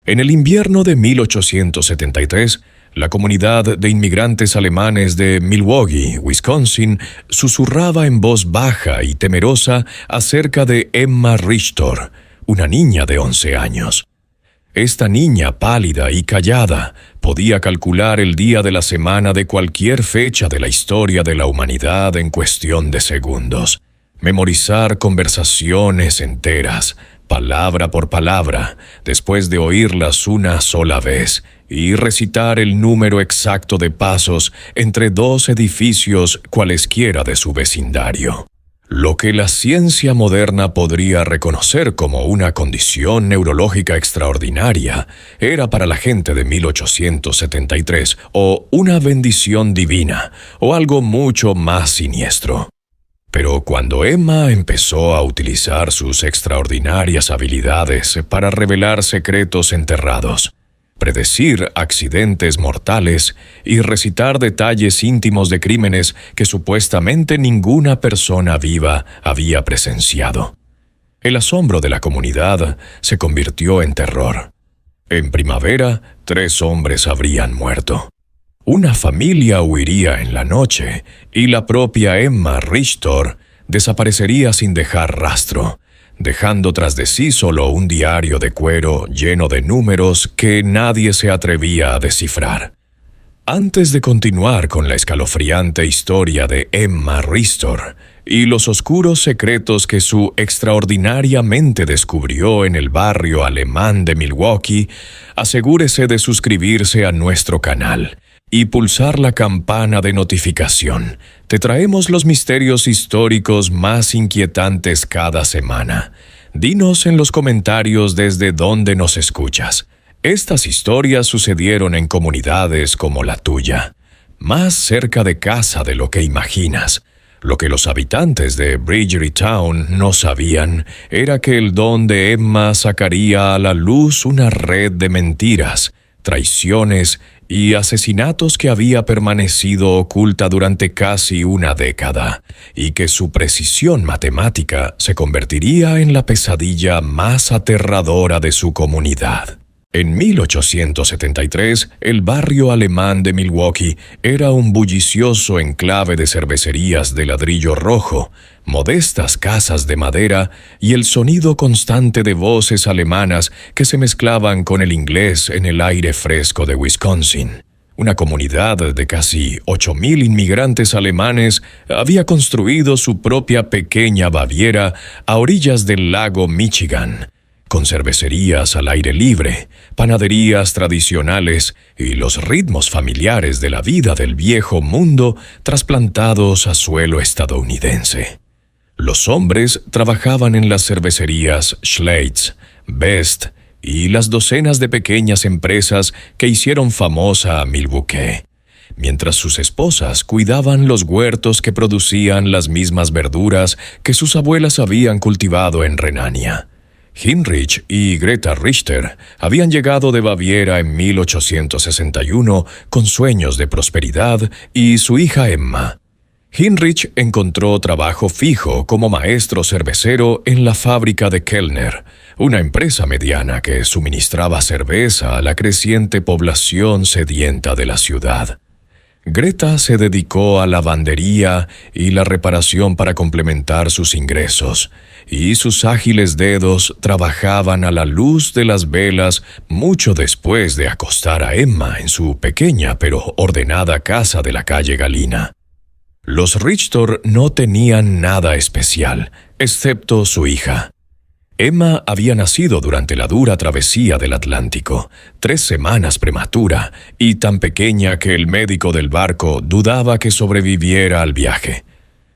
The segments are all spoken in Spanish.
En el invierno de 1873, la comunidad de inmigrantes alemanes de Milwaukee, Wisconsin, susurraba en voz baja y temerosa acerca de Emma Richter, una niña de 11 años. Esta niña pálida y callada podía calcular el día de la semana de cualquier fecha de la historia de la humanidad en cuestión de segundos, memorizar conversaciones enteras, palabra por palabra, después de oírlas una sola vez, y recitar el número exacto de pasos entre dos edificios cualesquiera de su vecindario. Lo que la ciencia moderna podría reconocer como una condición neurológica extraordinaria era para la gente de 1873 o una bendición divina o algo mucho más siniestro. Pero cuando Emma empezó a utilizar sus extraordinarias habilidades para revelar secretos enterrados, predecir accidentes mortales y recitar detalles íntimos de crímenes que supuestamente ninguna persona viva había presenciado, el asombro de la comunidad se convirtió en terror. En primavera, 3 hombres habrían muerto. Una familia huiría en la noche y la propia Emma Richter desaparecería sin dejar rastro, dejando tras de sí solo un diario de cuero lleno de números que nadie se atrevía a descifrar. Antes de continuar con la escalofriante historia de Emma Richter y los oscuros secretos que su extraordinaria mente descubrió en el barrio alemán de Milwaukee, asegúrese de suscribirse a nuestro canal y pulsar la campana de notificación. Te traemos los misterios históricos más inquietantes cada semana. Dinos en los comentarios desde dónde nos escuchas. Estas historias sucedieron en comunidades como la tuya, más cerca de casa de lo que imaginas. Lo que los habitantes de Bridgertown no sabían era que el don de Emma sacaría a la luz una red de mentiras, traiciones y asesinatos que había permanecido oculta durante casi una década, y que su precisión matemática se convertiría en la pesadilla más aterradora de su comunidad. En 1873, el barrio alemán de Milwaukee era un bullicioso enclave de cervecerías de ladrillo rojo, modestas casas de madera y el sonido constante de voces alemanas que se mezclaban con el inglés en el aire fresco de Wisconsin. Una comunidad de casi 8,000 inmigrantes alemanes había construido su propia pequeña Baviera a orillas del lago Michigan, con cervecerías al aire libre, panaderías tradicionales y los ritmos familiares de la vida del viejo mundo trasplantados a suelo estadounidense. Los hombres trabajaban en las cervecerías Schlitz, Best y las docenas de pequeñas empresas que hicieron famosa a Milwaukee, mientras sus esposas cuidaban los huertos que producían las mismas verduras que sus abuelas habían cultivado en Renania. Heinrich y Greta Richter habían llegado de Baviera en 1861 con sueños de prosperidad y su hija Emma. Heinrich encontró trabajo fijo como maestro cervecero en la fábrica de Kellner, una empresa mediana que suministraba cerveza a la creciente población sedienta de la ciudad. Greta se dedicó a la lavandería y la reparación para complementar sus ingresos, y sus ágiles dedos trabajaban a la luz de las velas mucho después de acostar a Emma en su pequeña pero ordenada casa de la calle Galina. Los Richter no tenían nada especial, excepto su hija. Emma había nacido durante la dura travesía del Atlántico, 3 semanas prematura y tan pequeña que el médico del barco dudaba que sobreviviera al viaje.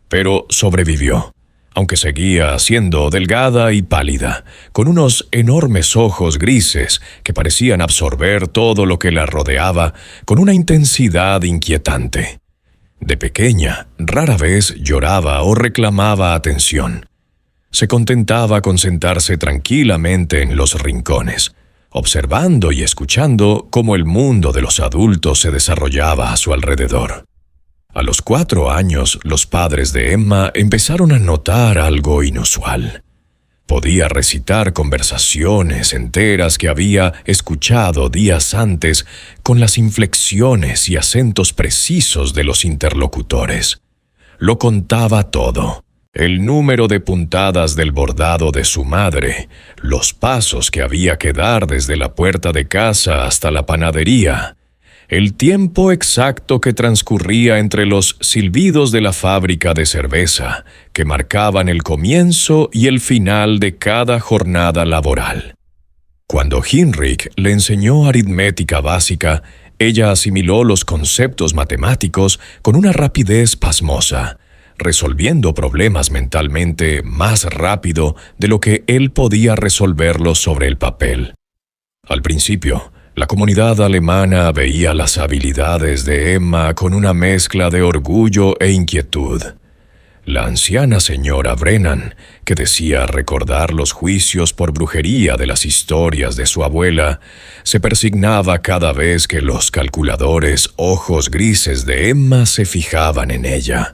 Pero sobrevivió, aunque seguía siendo delgada y pálida, con unos enormes ojos grises que parecían absorber todo lo que la rodeaba con una intensidad inquietante. De pequeña, rara vez lloraba o reclamaba atención. Se contentaba con sentarse tranquilamente en los rincones, observando y escuchando cómo el mundo de los adultos se desarrollaba a su alrededor. A los 4 años, los padres de Emma empezaron a notar algo inusual. Podía recitar conversaciones enteras que había escuchado días antes con las inflexiones y acentos precisos de los interlocutores. Lo contaba todo: el número de puntadas del bordado de su madre, los pasos que había que dar desde la puerta de casa hasta la panadería, el tiempo exacto que transcurría entre los silbidos de la fábrica de cerveza, que marcaban el comienzo y el final de cada jornada laboral. Cuando Heinrich le enseñó aritmética básica, ella asimiló los conceptos matemáticos con una rapidez pasmosa, resolviendo problemas mentalmente más rápido de lo que él podía resolverlos sobre el papel. Al principio, la comunidad alemana veía las habilidades de Emma con una mezcla de orgullo e inquietud. La anciana señora Brennan, que decía recordar los juicios por brujería de las historias de su abuela, se persignaba cada vez que los calculadores ojos grises de Emma se fijaban en ella.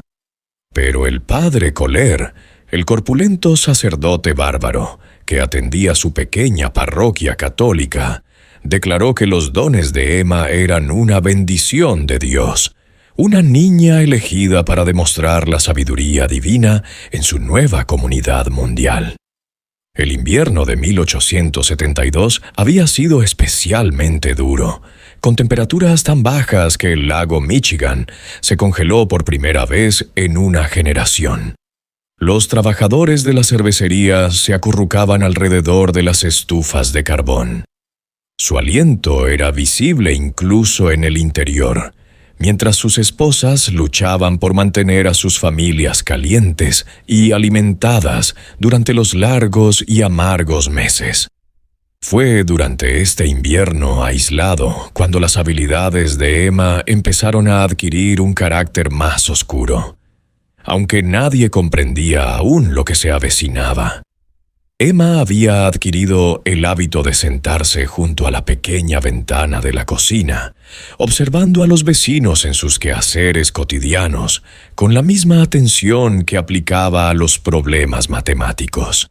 Pero el padre Kohler, el corpulento sacerdote bárbaro, que atendía su pequeña parroquia católica, declaró que los dones de Emma eran una bendición de Dios, una niña elegida para demostrar la sabiduría divina en su nueva comunidad mundial. El invierno de 1872 había sido especialmente duro, con temperaturas tan bajas que el lago Michigan se congeló por primera vez en una generación. Los trabajadores de la cervecería se acurrucaban alrededor de las estufas de carbón. Su aliento era visible incluso en el interior, mientras sus esposas luchaban por mantener a sus familias calientes y alimentadas durante los largos y amargos meses. Fue durante este invierno aislado cuando las habilidades de Emma empezaron a adquirir un carácter más oscuro. Aunque nadie comprendía aún lo que se avecinaba, Emma había adquirido el hábito de sentarse junto a la pequeña ventana de la cocina, observando a los vecinos en sus quehaceres cotidianos, con la misma atención que aplicaba a los problemas matemáticos.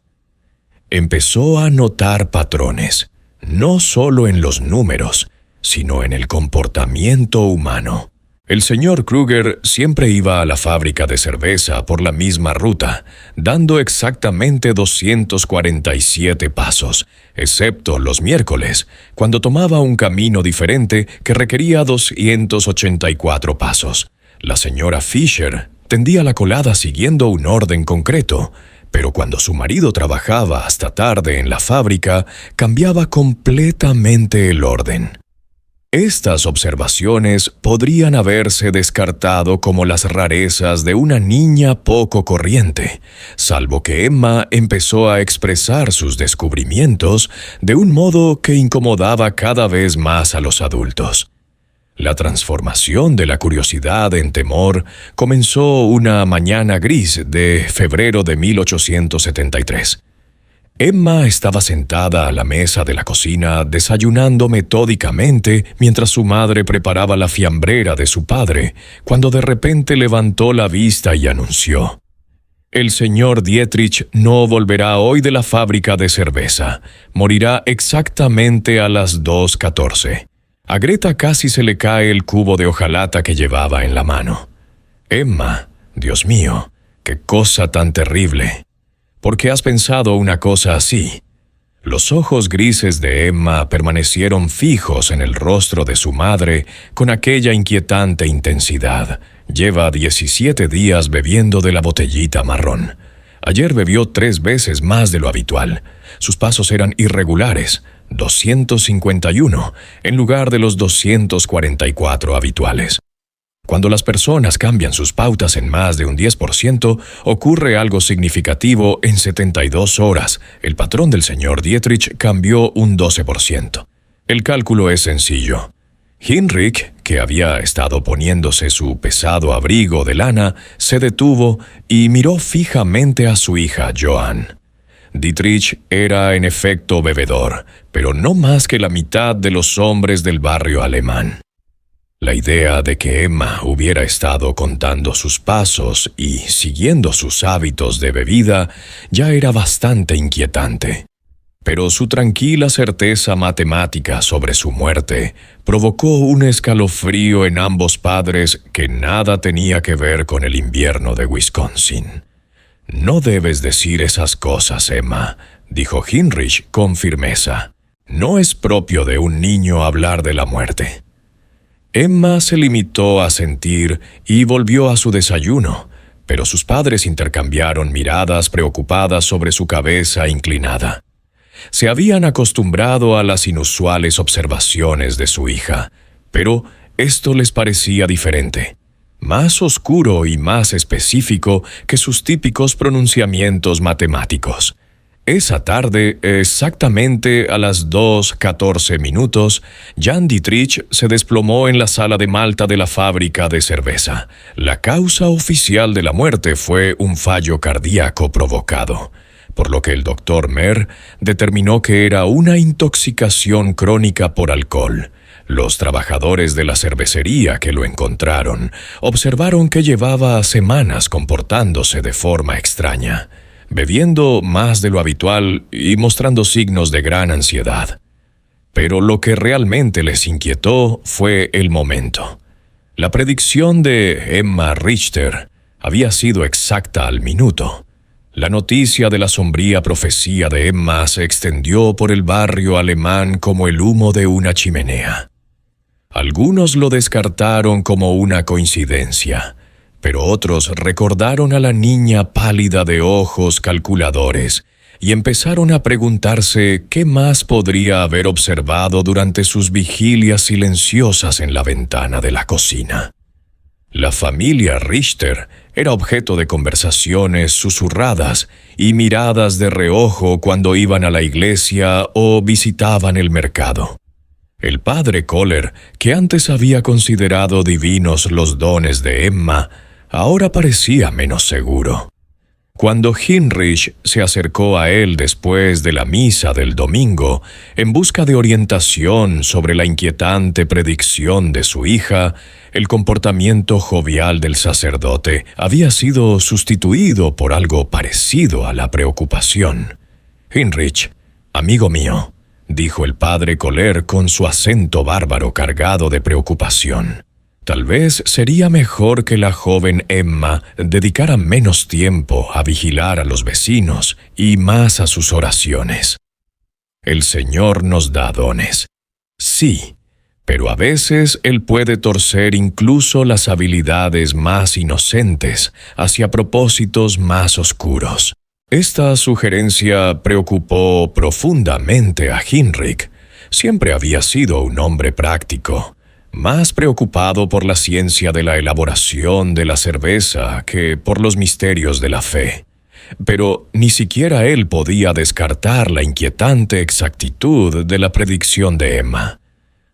Empezó a notar patrones, no solo en los números, sino en el comportamiento humano. El señor Kruger siempre iba a la fábrica de cerveza por la misma ruta, dando exactamente 247 pasos, excepto los miércoles, cuando tomaba un camino diferente que requería 284 pasos. La señora Fisher tendía la colada siguiendo un orden concreto, pero cuando su marido trabajaba hasta tarde en la fábrica, cambiaba completamente el orden. Estas observaciones podrían haberse descartado como las rarezas de una niña poco corriente, salvo que Emma empezó a expresar sus descubrimientos de un modo que incomodaba cada vez más a los adultos. La transformación de la curiosidad en temor comenzó una mañana gris de febrero de 1873. Emma estaba sentada a la mesa de la cocina desayunando metódicamente mientras su madre preparaba la fiambrera de su padre, cuando de repente levantó la vista y anunció: «El señor Dietrich no volverá hoy de la fábrica de cerveza. Morirá exactamente a las 2:14». A Greta casi se le cae el cubo de hojalata que llevaba en la mano. «Emma, Dios mío, qué cosa tan terrible. ¿Por qué has pensado una cosa así?». Los ojos grises de Emma permanecieron fijos en el rostro de su madre con aquella inquietante intensidad. Lleva 17 días bebiendo de la botellita marrón. Ayer bebió 3 veces más de lo habitual. Sus pasos eran irregulares, 251, en lugar de los 244 habituales. Cuando las personas cambian sus pautas en más de un 10%, ocurre algo significativo en 72 horas. El patrón del señor Dietrich cambió un 12%. El cálculo es sencillo. Heinrich, que había estado poniéndose su pesado abrigo de lana, se detuvo y miró fijamente a su hija Joan. Dietrich era en efecto bebedor, pero no más que la mitad de los hombres del barrio alemán. La idea de que Emma hubiera estado contando sus pasos y siguiendo sus hábitos de bebida ya era bastante inquietante. Pero su tranquila certeza matemática sobre su muerte provocó un escalofrío en ambos padres que nada tenía que ver con el invierno de Wisconsin. «No debes decir esas cosas, Emma», dijo Heinrich con firmeza. «No es propio de un niño hablar de la muerte». Emma se limitó a sentir y volvió a su desayuno, pero sus padres intercambiaron miradas preocupadas sobre su cabeza inclinada. Se habían acostumbrado a las inusuales observaciones de su hija, pero esto les parecía diferente, más oscuro y más específico que sus típicos pronunciamientos matemáticos. Esa tarde, exactamente a las 2:14, Jan Dietrich se desplomó en la sala de malta de la fábrica de cerveza. La causa oficial de la muerte fue un fallo cardíaco provocado, por lo que el doctor Mer determinó que era una intoxicación crónica por alcohol. Los trabajadores de la cervecería que lo encontraron observaron que llevaba semanas comportándose de forma extraña, bebiendo más de lo habitual y mostrando signos de gran ansiedad. Pero lo que realmente les inquietó fue el momento. La predicción de Emma Richter había sido exacta al minuto. La noticia de la sombría profecía de Emma se extendió por el barrio alemán como el humo de una chimenea. Algunos lo descartaron como una coincidencia, pero otros recordaron a la niña pálida de ojos calculadores y empezaron a preguntarse qué más podría haber observado durante sus vigilias silenciosas en la ventana de la cocina. La familia Richter era objeto de conversaciones susurradas y miradas de reojo cuando iban a la iglesia o visitaban el mercado. El padre Kohler, que antes había considerado divinos los dones de Emma, ahora parecía menos seguro. Cuando Heinrich se acercó a él después de la misa del domingo, en busca de orientación sobre la inquietante predicción de su hija, el comportamiento jovial del sacerdote había sido sustituido por algo parecido a la preocupación. «Heinrich, amigo mío», dijo el padre Kohler con su acento bárbaro cargado de preocupación. Tal vez sería mejor que la joven Emma dedicara menos tiempo a vigilar a los vecinos y más a sus oraciones. El Señor nos da dones. Sí, pero a veces Él puede torcer incluso las habilidades más inocentes hacia propósitos más oscuros. Esta sugerencia preocupó profundamente a Heinrich. Siempre había sido un hombre práctico, más preocupado por la ciencia de la elaboración de la cerveza que por los misterios de la fe. Pero ni siquiera él podía descartar la inquietante exactitud de la predicción de Emma.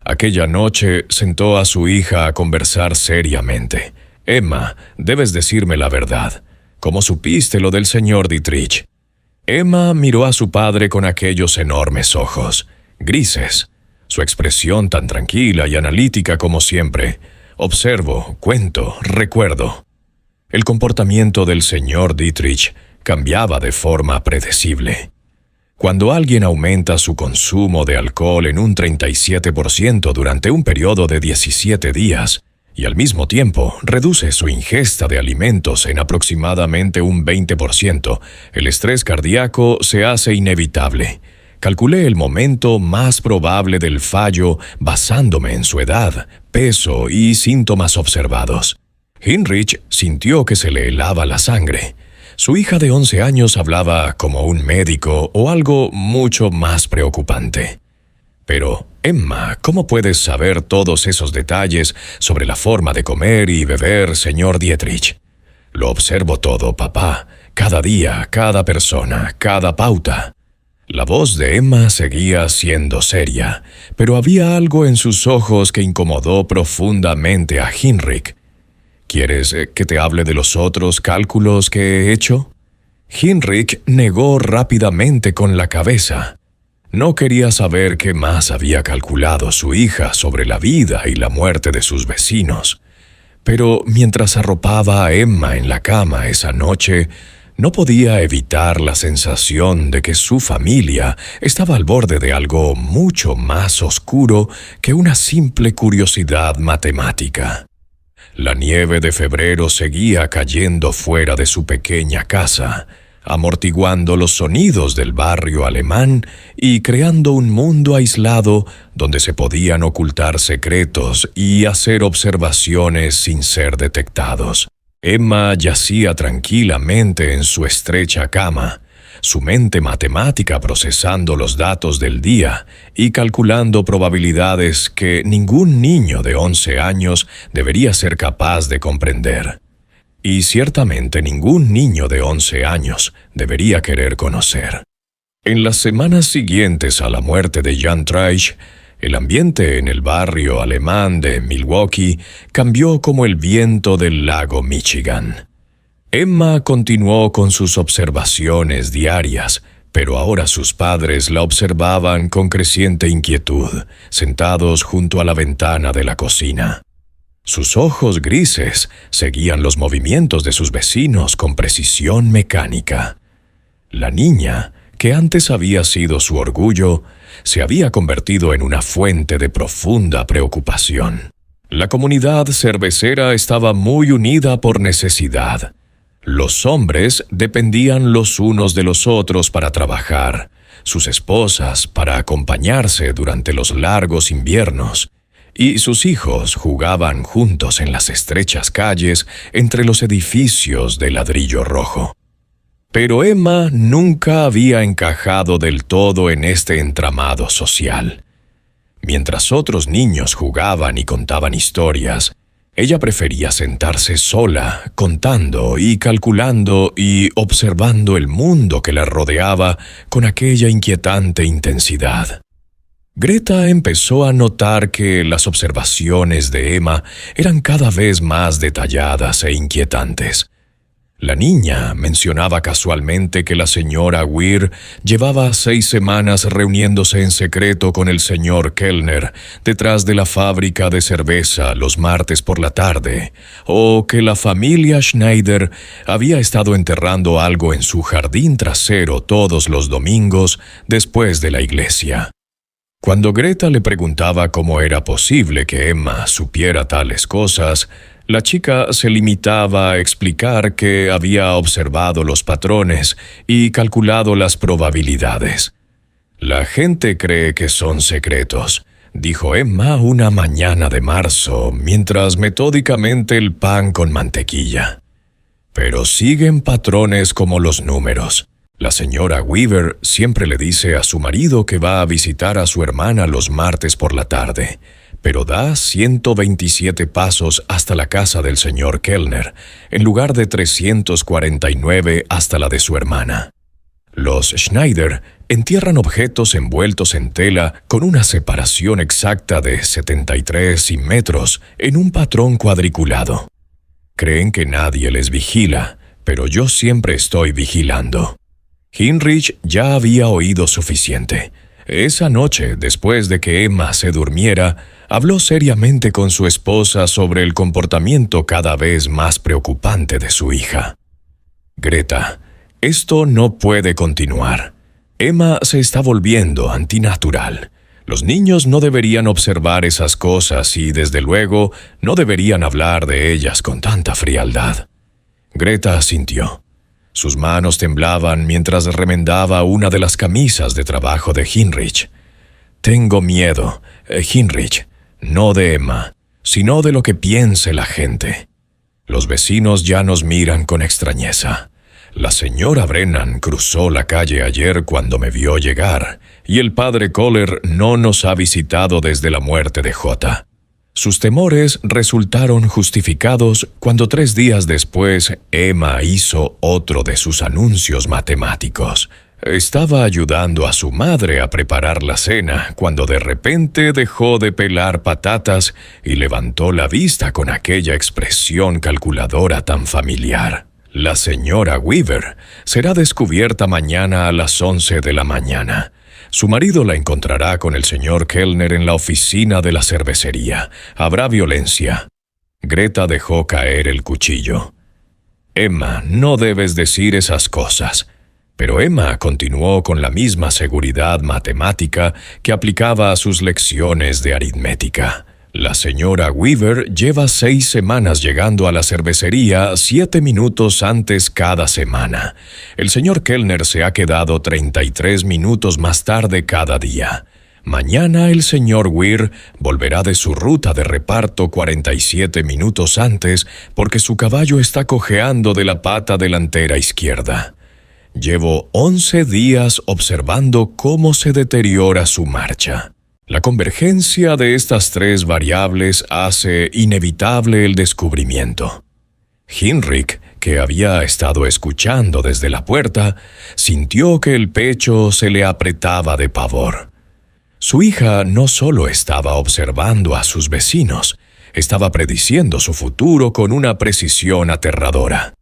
Aquella noche sentó a su hija a conversar seriamente. «Emma, debes decirme la verdad. ¿Cómo supiste lo del señor Dietrich?» Emma miró a su padre con aquellos enormes ojos, grises, su expresión tan tranquila y analítica como siempre. «Observo, cuento, recuerdo». El comportamiento del señor Dietrich cambiaba de forma predecible. Cuando alguien aumenta su consumo de alcohol en un 37% durante un periodo de 17 días, y al mismo tiempo reduce su ingesta de alimentos en aproximadamente un 20%, el estrés cardíaco se hace inevitable. Calculé el momento más probable del fallo basándome en su edad, peso y síntomas observados. Heinrich sintió que se le helaba la sangre. Su hija de 11 años hablaba como un médico o algo mucho más preocupante. «Pero, Emma, ¿cómo puedes saber todos esos detalles sobre la forma de comer y beber, señor Dietrich?» «Lo observo todo, papá. Cada día, cada persona, cada pauta». La voz de Emma seguía siendo seria, pero había algo en sus ojos que incomodó profundamente a Heinrich. «¿Quieres que te hable de los otros cálculos que he hecho?» Heinrich negó rápidamente con la cabeza. No quería saber qué más había calculado su hija sobre la vida y la muerte de sus vecinos. Pero mientras arropaba a Emma en la cama esa noche, no podía evitar la sensación de que su familia estaba al borde de algo mucho más oscuro que una simple curiosidad matemática. La nieve de febrero seguía cayendo fuera de su pequeña casa, amortiguando los sonidos del barrio alemán y creando un mundo aislado donde se podían ocultar secretos y hacer observaciones sin ser detectados. Emma yacía tranquilamente en su estrecha cama, su mente matemática procesando los datos del día y calculando probabilidades que ningún niño de 11 años debería ser capaz de comprender. Y ciertamente ningún niño de 11 años debería querer conocer. En las semanas siguientes a la muerte de Jan Treich, el ambiente en el barrio alemán de Milwaukee cambió como el viento del lago Michigan. Emma continuó con sus observaciones diarias, pero ahora sus padres la observaban con creciente inquietud, sentados junto a la ventana de la cocina. Sus ojos grises seguían los movimientos de sus vecinos con precisión mecánica. La niña, que antes había sido su orgullo, se había convertido en una fuente de profunda preocupación. La comunidad cervecera estaba muy unida por necesidad. Los hombres dependían los unos de los otros para trabajar, sus esposas para acompañarse durante los largos inviernos, y sus hijos jugaban juntos en las estrechas calles entre los edificios de ladrillo rojo. Pero Emma nunca había encajado del todo en este entramado social. Mientras otros niños jugaban y contaban historias, ella prefería sentarse sola, contando y calculando y observando el mundo que la rodeaba con aquella inquietante intensidad. Greta empezó a notar que las observaciones de Emma eran cada vez más detalladas e inquietantes. La niña mencionaba casualmente que la señora Weir llevaba 6 semanas reuniéndose en secreto con el señor Kellner detrás de la fábrica de cerveza los martes por la tarde, o que la familia Schneider había estado enterrando algo en su jardín trasero todos los domingos después de la iglesia. Cuando Greta le preguntaba cómo era posible que Emma supiera tales cosas, la chica se limitaba a explicar que había observado los patrones y calculado las probabilidades. «La gente cree que son secretos», dijo Emma una mañana de marzo, mientras metódicamente el pan con mantequilla. «Pero siguen patrones como los números. La señora Weaver siempre le dice a su marido que va a visitar a su hermana los martes por la tarde, pero da 127 pasos hasta la casa del señor Kellner, en lugar de 349 hasta la de su hermana. Los Schneider entierran objetos envueltos en tela con una separación exacta de 73 metros en un patrón cuadriculado. Creen que nadie les vigila, pero yo siempre estoy vigilando». Heinrich ya había oído suficiente. Esa noche, después de que Emma se durmiera, habló seriamente con su esposa sobre el comportamiento cada vez más preocupante de su hija. «Greta, esto no puede continuar. Emma se está volviendo antinatural. Los niños no deberían observar esas cosas y, desde luego, no deberían hablar de ellas con tanta frialdad». Greta asintió. Sus manos temblaban mientras remendaba una de las camisas de trabajo de Heinrich. «Tengo miedo, Heinrich, no de Emma, sino de lo que piense la gente. Los vecinos ya nos miran con extrañeza. La señora Brennan cruzó la calle ayer cuando me vio llegar, y el padre Kohler no nos ha visitado desde la muerte de J. Sus temores resultaron justificados cuando 3 días después Emma hizo otro de sus anuncios matemáticos. Estaba ayudando a su madre a preparar la cena cuando de repente dejó de pelar patatas y levantó la vista con aquella expresión calculadora tan familiar. La señora Weaver será descubierta mañana a las 11 de la mañana. Su marido la encontrará con el señor Kellner en la oficina de la cervecería. Habrá violencia. Greta dejó caer el cuchillo. Emma, no debes decir esas cosas. Pero Emma continuó con la misma seguridad matemática que aplicaba a sus lecciones de aritmética. La señora Weaver lleva 6 semanas llegando a la cervecería 7 minutos antes cada semana. El señor Kellner se ha quedado 33 minutos más tarde cada día. Mañana el señor Weir volverá de su ruta de reparto 47 minutos antes porque su caballo está cojeando de la pata delantera izquierda. Llevo 11 días observando cómo se deteriora su marcha. La convergencia de estas 3 variables hace inevitable el descubrimiento. Hinrich, que había estado escuchando desde la puerta, sintió que el pecho se le apretaba de pavor. Su hija no solo estaba observando a sus vecinos, estaba prediciendo su futuro con una precisión aterradora.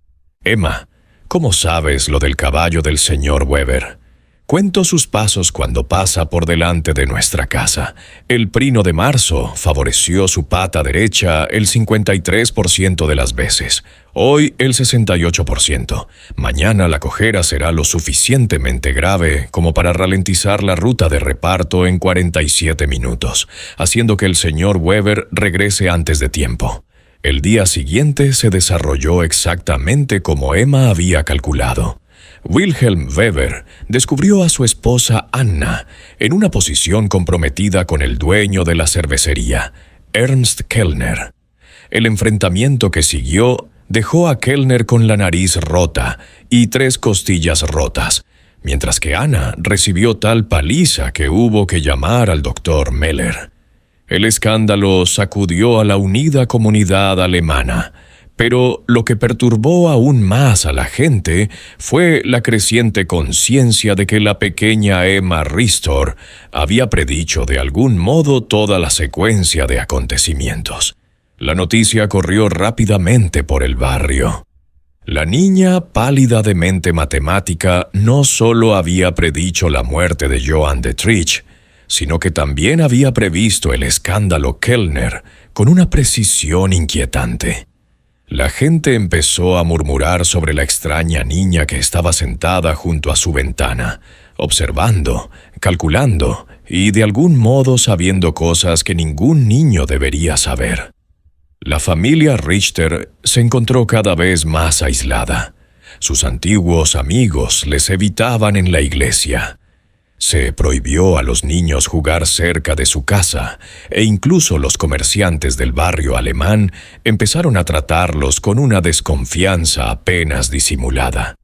Emma, ¿cómo sabes lo del caballo del señor Weber? Cuento sus pasos cuando pasa por delante de nuestra casa. El prino de marzo favoreció su pata derecha el 53% de las veces. Hoy el 68%. Mañana la cojera será lo suficientemente grave como para ralentizar la ruta de reparto en 47 minutos, haciendo que el señor Weber regrese antes de tiempo. El día siguiente se desarrolló exactamente como Emma había calculado. Wilhelm Weber descubrió a su esposa Anna en una posición comprometida con el dueño de la cervecería, Ernst Kellner. El enfrentamiento que siguió dejó a Kellner con la nariz rota y 3 costillas rotas, mientras que Anna recibió tal paliza que hubo que llamar al doctor Meller. El escándalo sacudió a la unida comunidad alemana, pero lo que perturbó aún más a la gente fue la creciente conciencia de que la pequeña Emma Ristor había predicho de algún modo toda la secuencia de acontecimientos. La noticia corrió rápidamente por el barrio. La niña, pálida de mente matemática, no solo había predicho la muerte de Johann Dietrich, sino que también había previsto el escándalo Kellner con una precisión inquietante. La gente empezó a murmurar sobre la extraña niña que estaba sentada junto a su ventana, observando, calculando y de algún modo sabiendo cosas que ningún niño debería saber. La familia Richter se encontró cada vez más aislada. Sus antiguos amigos les evitaban en la iglesia. Se prohibió a los niños jugar cerca de su casa, e incluso los comerciantes del barrio alemán empezaron a tratarlos con una desconfianza apenas disimulada.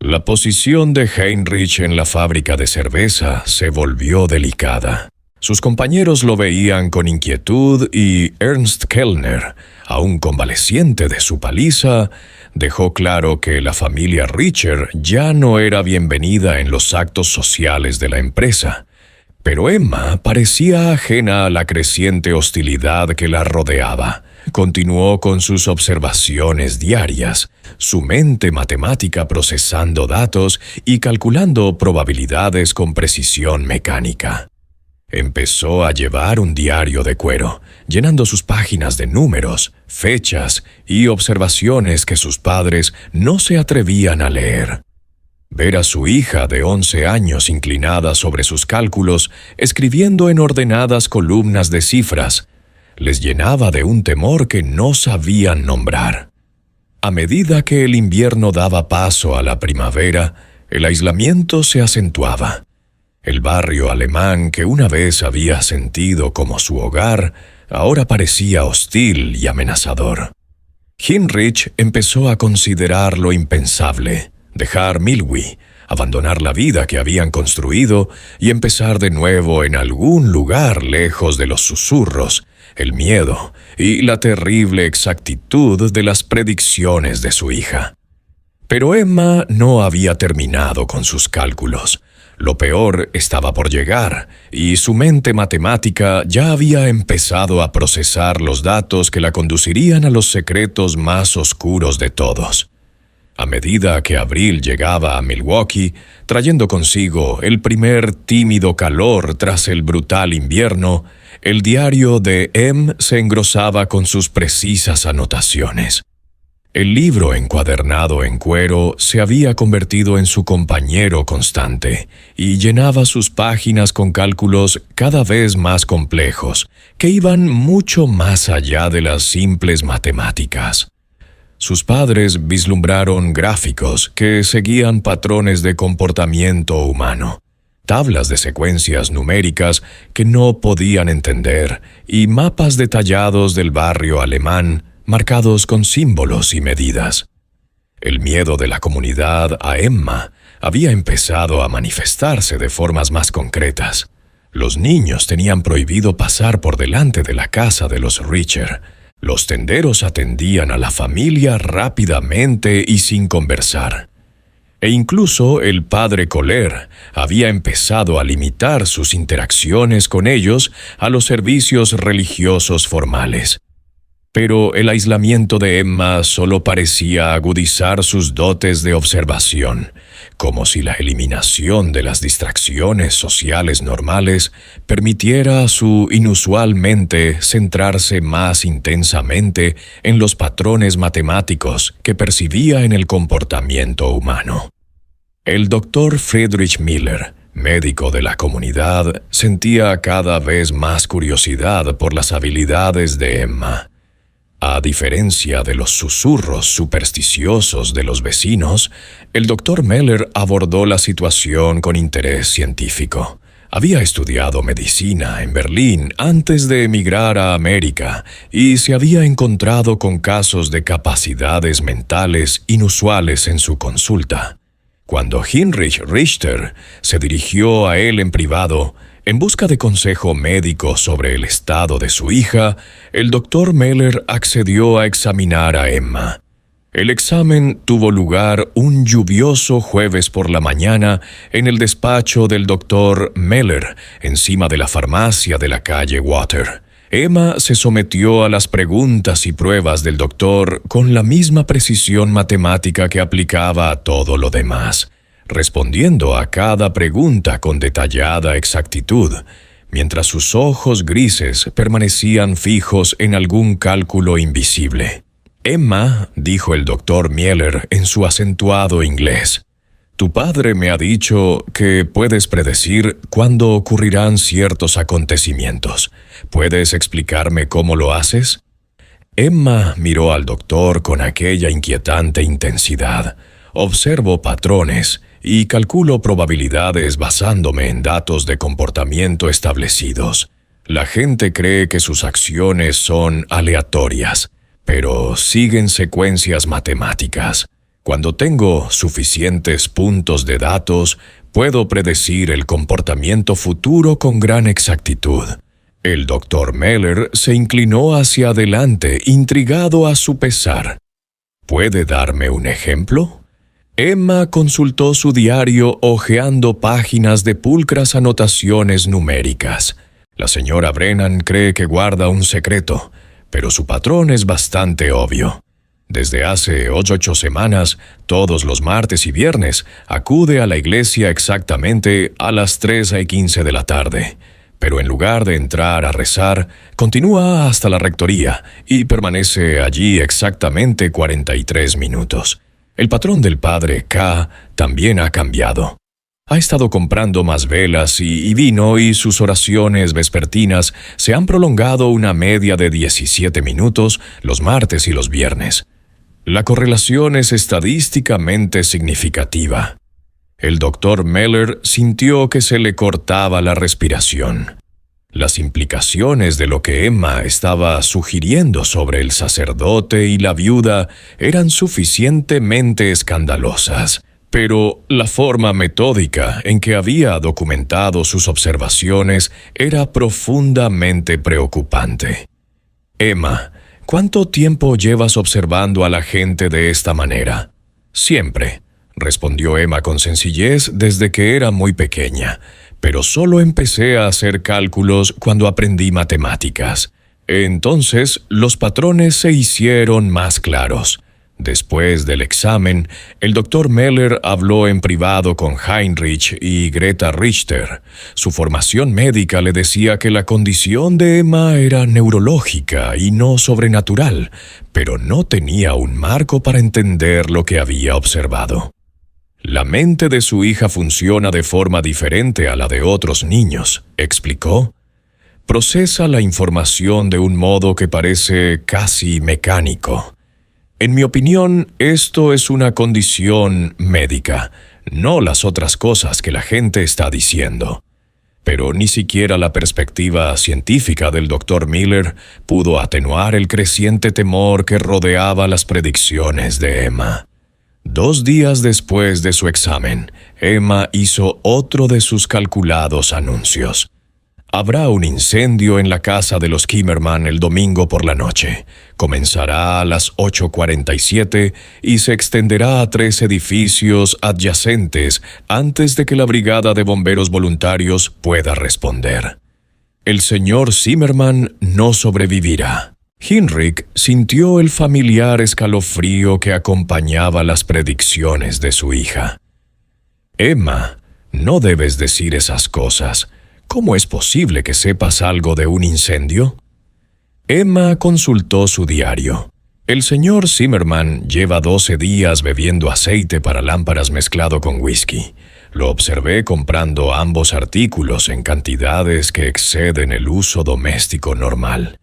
La posición de Heinrich en la fábrica de cerveza se volvió delicada. Sus compañeros lo veían con inquietud y Ernst Kellner, aún convaleciente de su paliza, dejó claro que la familia Richter ya no era bienvenida en los actos sociales de la empresa. Pero Emma parecía ajena a la creciente hostilidad que la rodeaba. Continuó con sus observaciones diarias, su mente matemática procesando datos y calculando probabilidades con precisión mecánica. Empezó a llevar un diario de cuero, llenando sus páginas de números, fechas y observaciones que sus padres no se atrevían a leer. Ver a su hija de 11 años inclinada sobre sus cálculos, escribiendo en ordenadas columnas de cifras, les llenaba de un temor que no sabían nombrar. A medida que el invierno daba paso a la primavera, el aislamiento se acentuaba. El barrio alemán que una vez había sentido como su hogar, ahora parecía hostil y amenazador. Heinrich empezó a considerar lo impensable, dejar Milwaukee, abandonar la vida que habían construido y empezar de nuevo en algún lugar lejos de los susurros, el miedo y la terrible exactitud de las predicciones de su hija. Pero Emma no había terminado con sus cálculos. Lo peor estaba por llegar, y su mente matemática ya había empezado a procesar los datos que la conducirían a los secretos más oscuros de todos. A medida que abril llegaba a Milwaukee, trayendo consigo el primer tímido calor tras el brutal invierno, el diario de Em se engrosaba con sus precisas anotaciones. El libro encuadernado en cuero se había convertido en su compañero constante y llenaba sus páginas con cálculos cada vez más complejos, que iban mucho más allá de las simples matemáticas. Sus padres vislumbraron gráficos que seguían patrones de comportamiento humano, tablas de secuencias numéricas que no podían entender y mapas detallados del barrio alemán marcados con símbolos y medidas. El miedo de la comunidad a Emma había empezado a manifestarse de formas más concretas. Los niños tenían prohibido pasar por delante de la casa de los Richer. Los tenderos atendían a la familia rápidamente y sin conversar. E incluso el padre Kohler había empezado a limitar sus interacciones con ellos a los servicios religiosos formales. Pero el aislamiento de Emma solo parecía agudizar sus dotes de observación, como si la eliminación de las distracciones sociales normales permitiera a su inusualmente centrarse más intensamente en los patrones matemáticos que percibía en el comportamiento humano. El doctor Friedrich Miller, médico de la comunidad, sentía cada vez más curiosidad por las habilidades de Emma. A diferencia de los susurros supersticiosos de los vecinos, el doctor Meller abordó la situación con interés científico. Había estudiado medicina en Berlín antes de emigrar a América y se había encontrado con casos de capacidades mentales inusuales en su consulta. Cuando Heinrich Richter se dirigió a él en privado, en busca de consejo médico sobre el estado de su hija, el doctor Meller accedió a examinar a Emma. El examen tuvo lugar un lluvioso jueves por la mañana en el despacho del doctor Meller, encima de la farmacia de la calle Water. Emma se sometió a las preguntas y pruebas del doctor con la misma precisión matemática que aplicaba a todo lo demás, respondiendo a cada pregunta con detallada exactitud, mientras sus ojos grises permanecían fijos en algún cálculo invisible. «Emma», dijo el doctor Miller en su acentuado inglés, «tu padre me ha dicho que puedes predecir cuándo ocurrirán ciertos acontecimientos. ¿Puedes explicarme cómo lo haces?» Emma miró al doctor con aquella inquietante intensidad. «Observo patrones y calculo probabilidades basándome en datos de comportamiento establecidos. La gente cree que sus acciones son aleatorias, pero siguen secuencias matemáticas. Cuando tengo suficientes puntos de datos, puedo predecir el comportamiento futuro con gran exactitud». El doctor Meller se inclinó hacia adelante, intrigado a su pesar. «¿Puede darme un ejemplo?» Emma consultó su diario hojeando páginas de pulcras anotaciones numéricas. La señora Brennan cree que guarda un secreto, pero su patrón es bastante obvio. Desde hace 8 semanas, todos los martes y viernes, acude a la iglesia exactamente a las 3:15 de la tarde. Pero en lugar de entrar a rezar, continúa hasta la rectoría y permanece allí exactamente 43 minutos. El patrón del padre K también ha cambiado. Ha estado comprando más velas y vino y sus oraciones vespertinas se han prolongado una media de 17 minutos los martes y los viernes. La correlación es estadísticamente significativa. El doctor Meller sintió que se le cortaba la respiración. Las implicaciones de lo que Emma estaba sugiriendo sobre el sacerdote y la viuda eran suficientemente escandalosas, pero la forma metódica en que había documentado sus observaciones era profundamente preocupante. «Emma, ¿cuánto tiempo llevas observando a la gente de esta manera?» «Siempre», respondió Emma con sencillez desde que era muy pequeña, pero solo empecé a hacer cálculos cuando aprendí matemáticas. Entonces, los patrones se hicieron más claros. Después del examen, el Dr. Meller habló en privado con Heinrich y Greta Richter. Su formación médica le decía que la condición de Emma era neurológica y no sobrenatural, pero no tenía un marco para entender lo que había observado. La mente de su hija funciona de forma diferente a la de otros niños, explicó. Procesa la información de un modo que parece casi mecánico. En mi opinión, esto es una condición médica, no las otras cosas que la gente está diciendo. Pero ni siquiera la perspectiva científica del Dr. Miller pudo atenuar el creciente temor que rodeaba las predicciones de Emma. 2 días después de su examen, Emma hizo otro de sus calculados anuncios. Habrá un incendio en la casa de los Kimmerman el domingo por la noche. Comenzará a las 8:47 y se extenderá a 3 edificios adyacentes antes de que la brigada de bomberos voluntarios pueda responder. El señor Zimmerman no sobrevivirá. Heinrich sintió el familiar escalofrío que acompañaba las predicciones de su hija. Emma, no debes decir esas cosas. ¿Cómo es posible que sepas algo de un incendio? Emma consultó su diario. El señor Zimmerman lleva 12 días bebiendo aceite para lámparas mezclado con whisky. Lo observé comprando ambos artículos en cantidades que exceden el uso doméstico normal.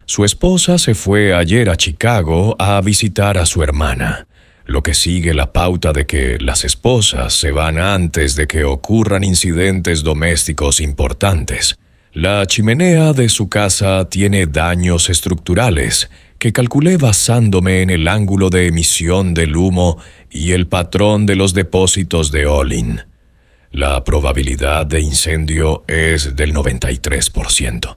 Su esposa se fue ayer a Chicago a visitar a su hermana, lo que sigue la pauta de que las esposas se van antes de que ocurran incidentes domésticos importantes. La chimenea de su casa tiene daños estructurales que calculé basándome en el ángulo de emisión del humo y el patrón de los depósitos de Olin. La probabilidad de incendio es del 93%.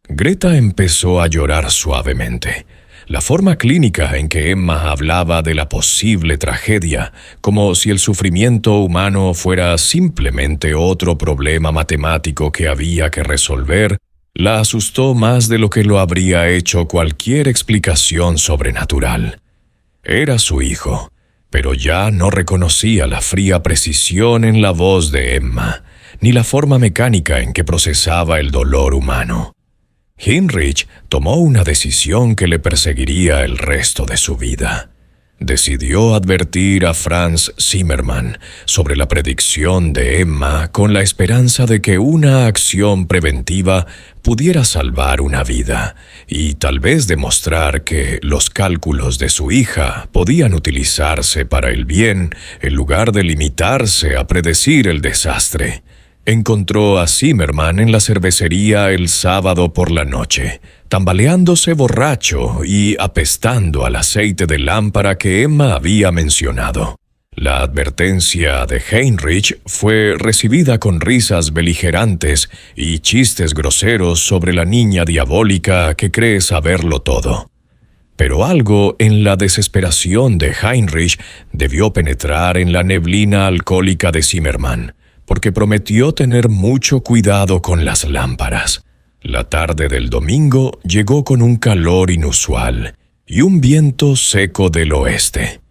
Greta empezó a llorar suavemente. La forma clínica en que Emma hablaba de la posible tragedia, como si el sufrimiento humano fuera simplemente otro problema matemático que había que resolver, la asustó más de lo que lo habría hecho cualquier explicación sobrenatural. Era su hijo, pero ya no reconocía la fría precisión en la voz de Emma, ni la forma mecánica en que procesaba el dolor humano. Heinrich tomó una decisión que le perseguiría el resto de su vida. Decidió advertir a Franz Zimmerman sobre la predicción de Emma con la esperanza de que una acción preventiva pudiera salvar una vida y tal vez demostrar que los cálculos de su hija podían utilizarse para el bien en lugar de limitarse a predecir el desastre. Encontró a Zimmerman en la cervecería el sábado por la noche, tambaleándose borracho y apestando al aceite de lámpara que Emma había mencionado. La advertencia de Heinrich fue recibida con risas beligerantes y chistes groseros sobre la niña diabólica que cree saberlo todo. Pero algo en la desesperación de Heinrich debió penetrar en la neblina alcohólica de Zimmerman, porque prometió tener mucho cuidado con las lámparas. La tarde del domingo llegó con un calor inusual y un viento seco del oeste.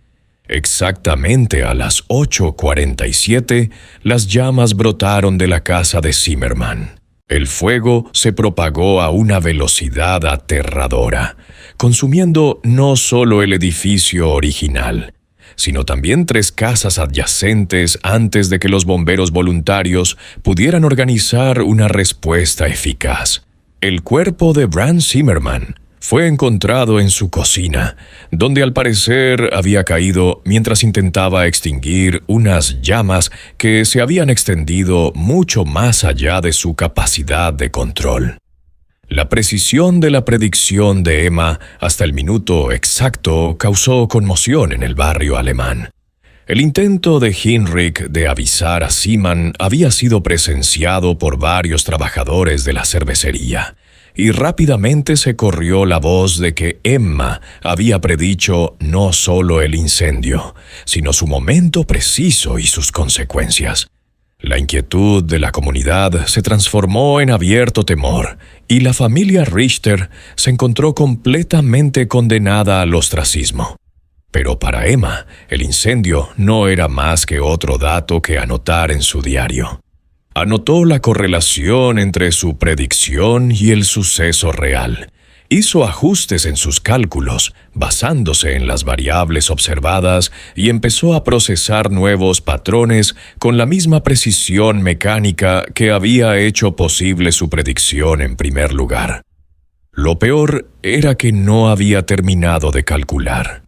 Exactamente a las 8:47, las llamas brotaron de la casa de Zimmerman. El fuego se propagó a una velocidad aterradora, consumiendo no solo el edificio original, sino también 3 casas adyacentes antes de que los bomberos voluntarios pudieran organizar una respuesta eficaz. El cuerpo de Brand Zimmerman fue encontrado en su cocina, donde al parecer había caído mientras intentaba extinguir unas llamas que se habían extendido mucho más allá de su capacidad de control. La precisión de la predicción de Emma hasta el minuto exacto causó conmoción en el barrio alemán. El intento de Heinrich de avisar a Zimmerman había sido presenciado por varios trabajadores de la cervecería, y rápidamente se corrió la voz de que Emma había predicho no solo el incendio, sino su momento preciso y sus consecuencias. La inquietud de la comunidad se transformó en abierto temor, y la familia Richter se encontró completamente condenada al ostracismo. Pero para Emma, el incendio no era más que otro dato que anotar en su diario. Anotó la correlación entre su predicción y el suceso real. Hizo ajustes en sus cálculos, basándose en las variables observadas, y empezó a procesar nuevos patrones con la misma precisión mecánica que había hecho posible su predicción en primer lugar. Lo peor era que no había terminado de calcular.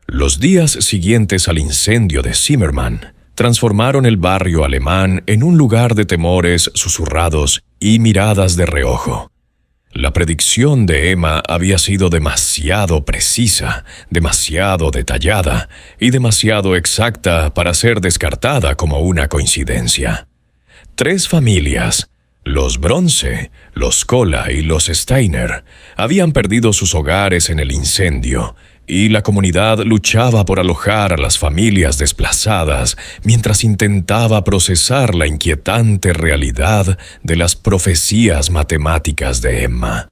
Los días siguientes al incendio de Zimmermann transformaron el barrio alemán en un lugar de temores susurrados y miradas de reojo. La predicción de Emma había sido demasiado precisa, demasiado detallada y demasiado exacta para ser descartada como una coincidencia. 3 familias, los Bronce, los Kolla y los Steiner, habían perdido sus hogares en el incendio, y la comunidad luchaba por alojar a las familias desplazadas mientras intentaba procesar la inquietante realidad de las profecías matemáticas de Emma.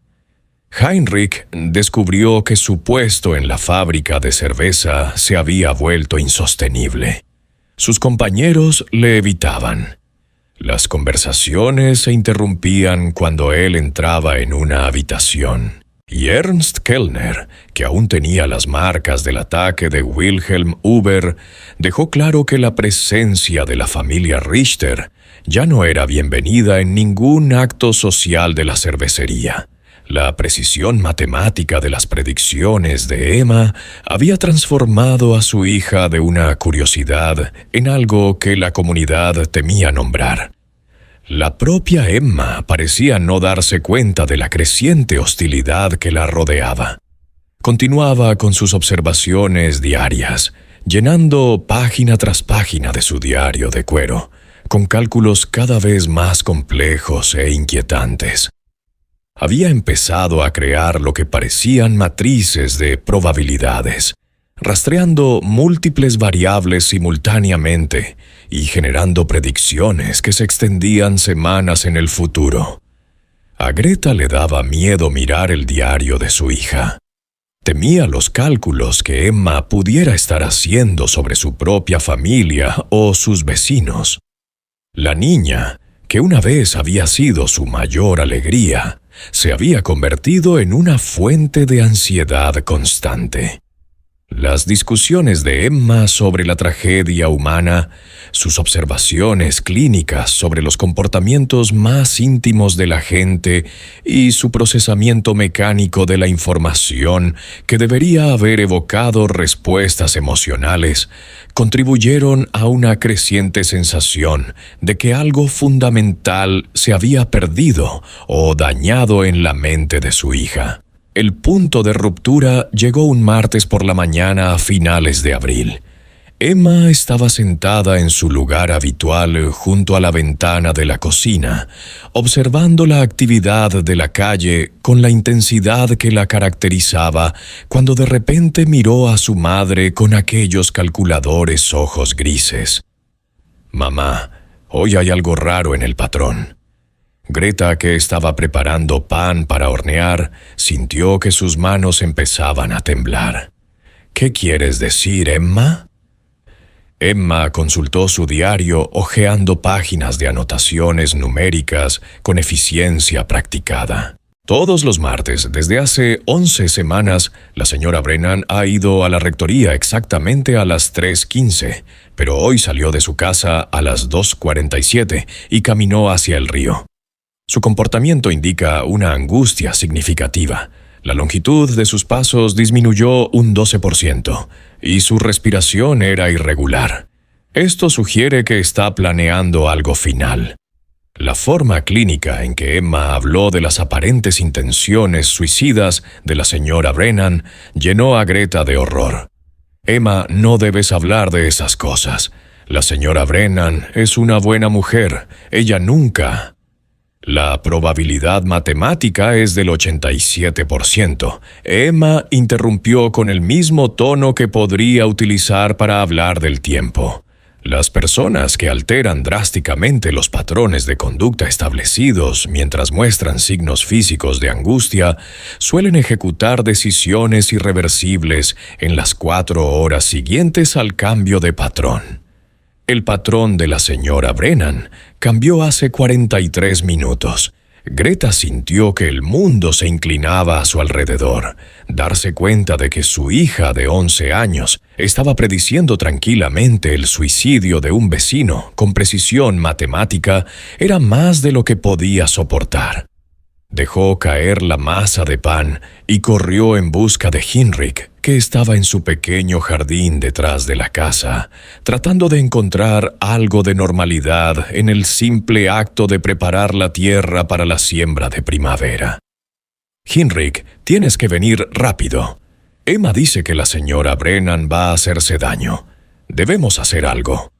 Heinrich descubrió que su puesto en la fábrica de cerveza se había vuelto insostenible. Sus compañeros le evitaban. Las conversaciones se interrumpían cuando él entraba en una habitación. Y Ernst Kellner, que aún tenía las marcas del ataque de Wilhelm Huber, dejó claro que la presencia de la familia Richter ya no era bienvenida en ningún acto social de la cervecería. La precisión matemática de las predicciones de Emma había transformado a su hija de una curiosidad en algo que la comunidad temía nombrar. La propia Emma parecía no darse cuenta de la creciente hostilidad que la rodeaba. Continuaba con sus observaciones diarias, llenando página tras página de su diario de cuero, con cálculos cada vez más complejos e inquietantes. Había empezado a crear lo que parecían matrices de probabilidades, rastreando múltiples variables simultáneamente y generando predicciones que se extendían semanas en el futuro. A Greta le daba miedo mirar el diario de su hija. Temía los cálculos que Emma pudiera estar haciendo sobre su propia familia o sus vecinos. La niña, que una vez había sido su mayor alegría, se había convertido en una fuente de ansiedad constante. Las discusiones de Emma sobre la tragedia humana, sus observaciones clínicas sobre los comportamientos más íntimos de la gente y su procesamiento mecánico de la información que debería haber evocado respuestas emocionales, contribuyeron a una creciente sensación de que algo fundamental se había perdido o dañado en la mente de su hija. El punto de ruptura llegó un martes por la mañana a finales de abril. Emma estaba sentada en su lugar habitual junto a la ventana de la cocina, observando la actividad de la calle con la intensidad que la caracterizaba, cuando de repente miró a su madre con aquellos calculadores ojos grises. «Mamá, hoy hay algo raro en el patrón». Greta, que estaba preparando pan para hornear, sintió que sus manos empezaban a temblar. «¿Qué quieres decir, Emma?» Emma consultó su diario hojeando páginas de anotaciones numéricas con eficiencia practicada. Todos los martes, desde hace 11 semanas, la señora Brennan ha ido a la rectoría exactamente a las 3:15, pero hoy salió de su casa a las 2:47 y caminó hacia el río. Su comportamiento indica una angustia significativa. La longitud de sus pasos disminuyó un 12% y su respiración era irregular. Esto sugiere que está planeando algo final. La forma clínica en que Emma habló de las aparentes intenciones suicidas de la señora Brennan llenó a Greta de horror. «Emma, no debes hablar de esas cosas. La señora Brennan es una buena mujer. Ella nunca...» «La probabilidad matemática es del 87%. Emma interrumpió con el mismo tono que podría utilizar para hablar del tiempo. Las personas que alteran drásticamente los patrones de conducta establecidos mientras muestran signos físicos de angustia suelen ejecutar decisiones irreversibles en las 4 horas siguientes al cambio de patrón. El patrón de la señora Brennan cambió hace 43 minutos. Greta sintió que el mundo se inclinaba a su alrededor. Darse cuenta de que su hija de 11 años estaba prediciendo tranquilamente el suicidio de un vecino con precisión matemática era más de lo que podía soportar. Dejó caer la masa de pan y corrió en busca de Heinrich, que estaba en su pequeño jardín detrás de la casa, tratando de encontrar algo de normalidad en el simple acto de preparar la tierra para la siembra de primavera. «Heinrich, tienes que venir rápido. Emma dice que la señora Brennan va a hacerse daño. Debemos hacer algo».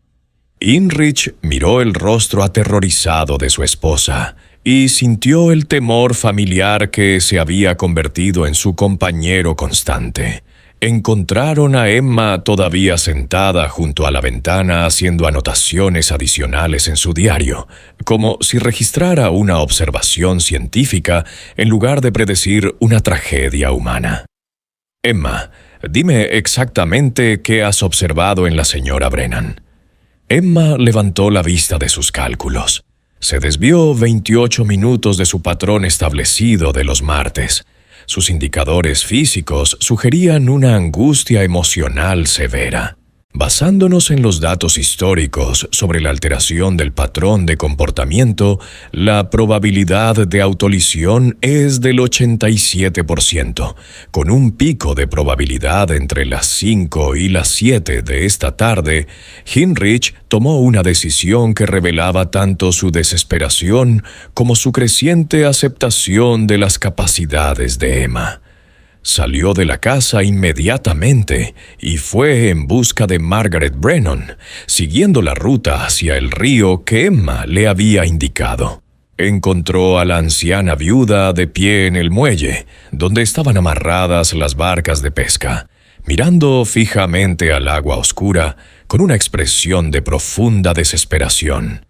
Heinrich miró el rostro aterrorizado de su esposa y sintió el temor familiar que se había convertido en su compañero constante. Encontraron a Emma todavía sentada junto a la ventana haciendo anotaciones adicionales en su diario, como si registrara una observación científica en lugar de predecir una tragedia humana. «Emma, dime exactamente qué has observado en la señora Brennan». Emma levantó la vista de sus cálculos. Se desvió 28 minutos de su patrón establecido de los martes. Sus indicadores físicos sugerían una angustia emocional severa. Basándonos en los datos históricos sobre la alteración del patrón de comportamiento, la probabilidad de autolesión es del 87%, con un pico de probabilidad entre las 5 y las 7 de esta tarde. Heinrich tomó una decisión que revelaba tanto su desesperación como su creciente aceptación de las capacidades de Emma. Salió de la casa inmediatamente y fue en busca de Margaret Brennan, siguiendo la ruta hacia el río que Emma le había indicado. Encontró a la anciana viuda de pie en el muelle, donde estaban amarradas las barcas de pesca, mirando fijamente al agua oscura con una expresión de profunda desesperación.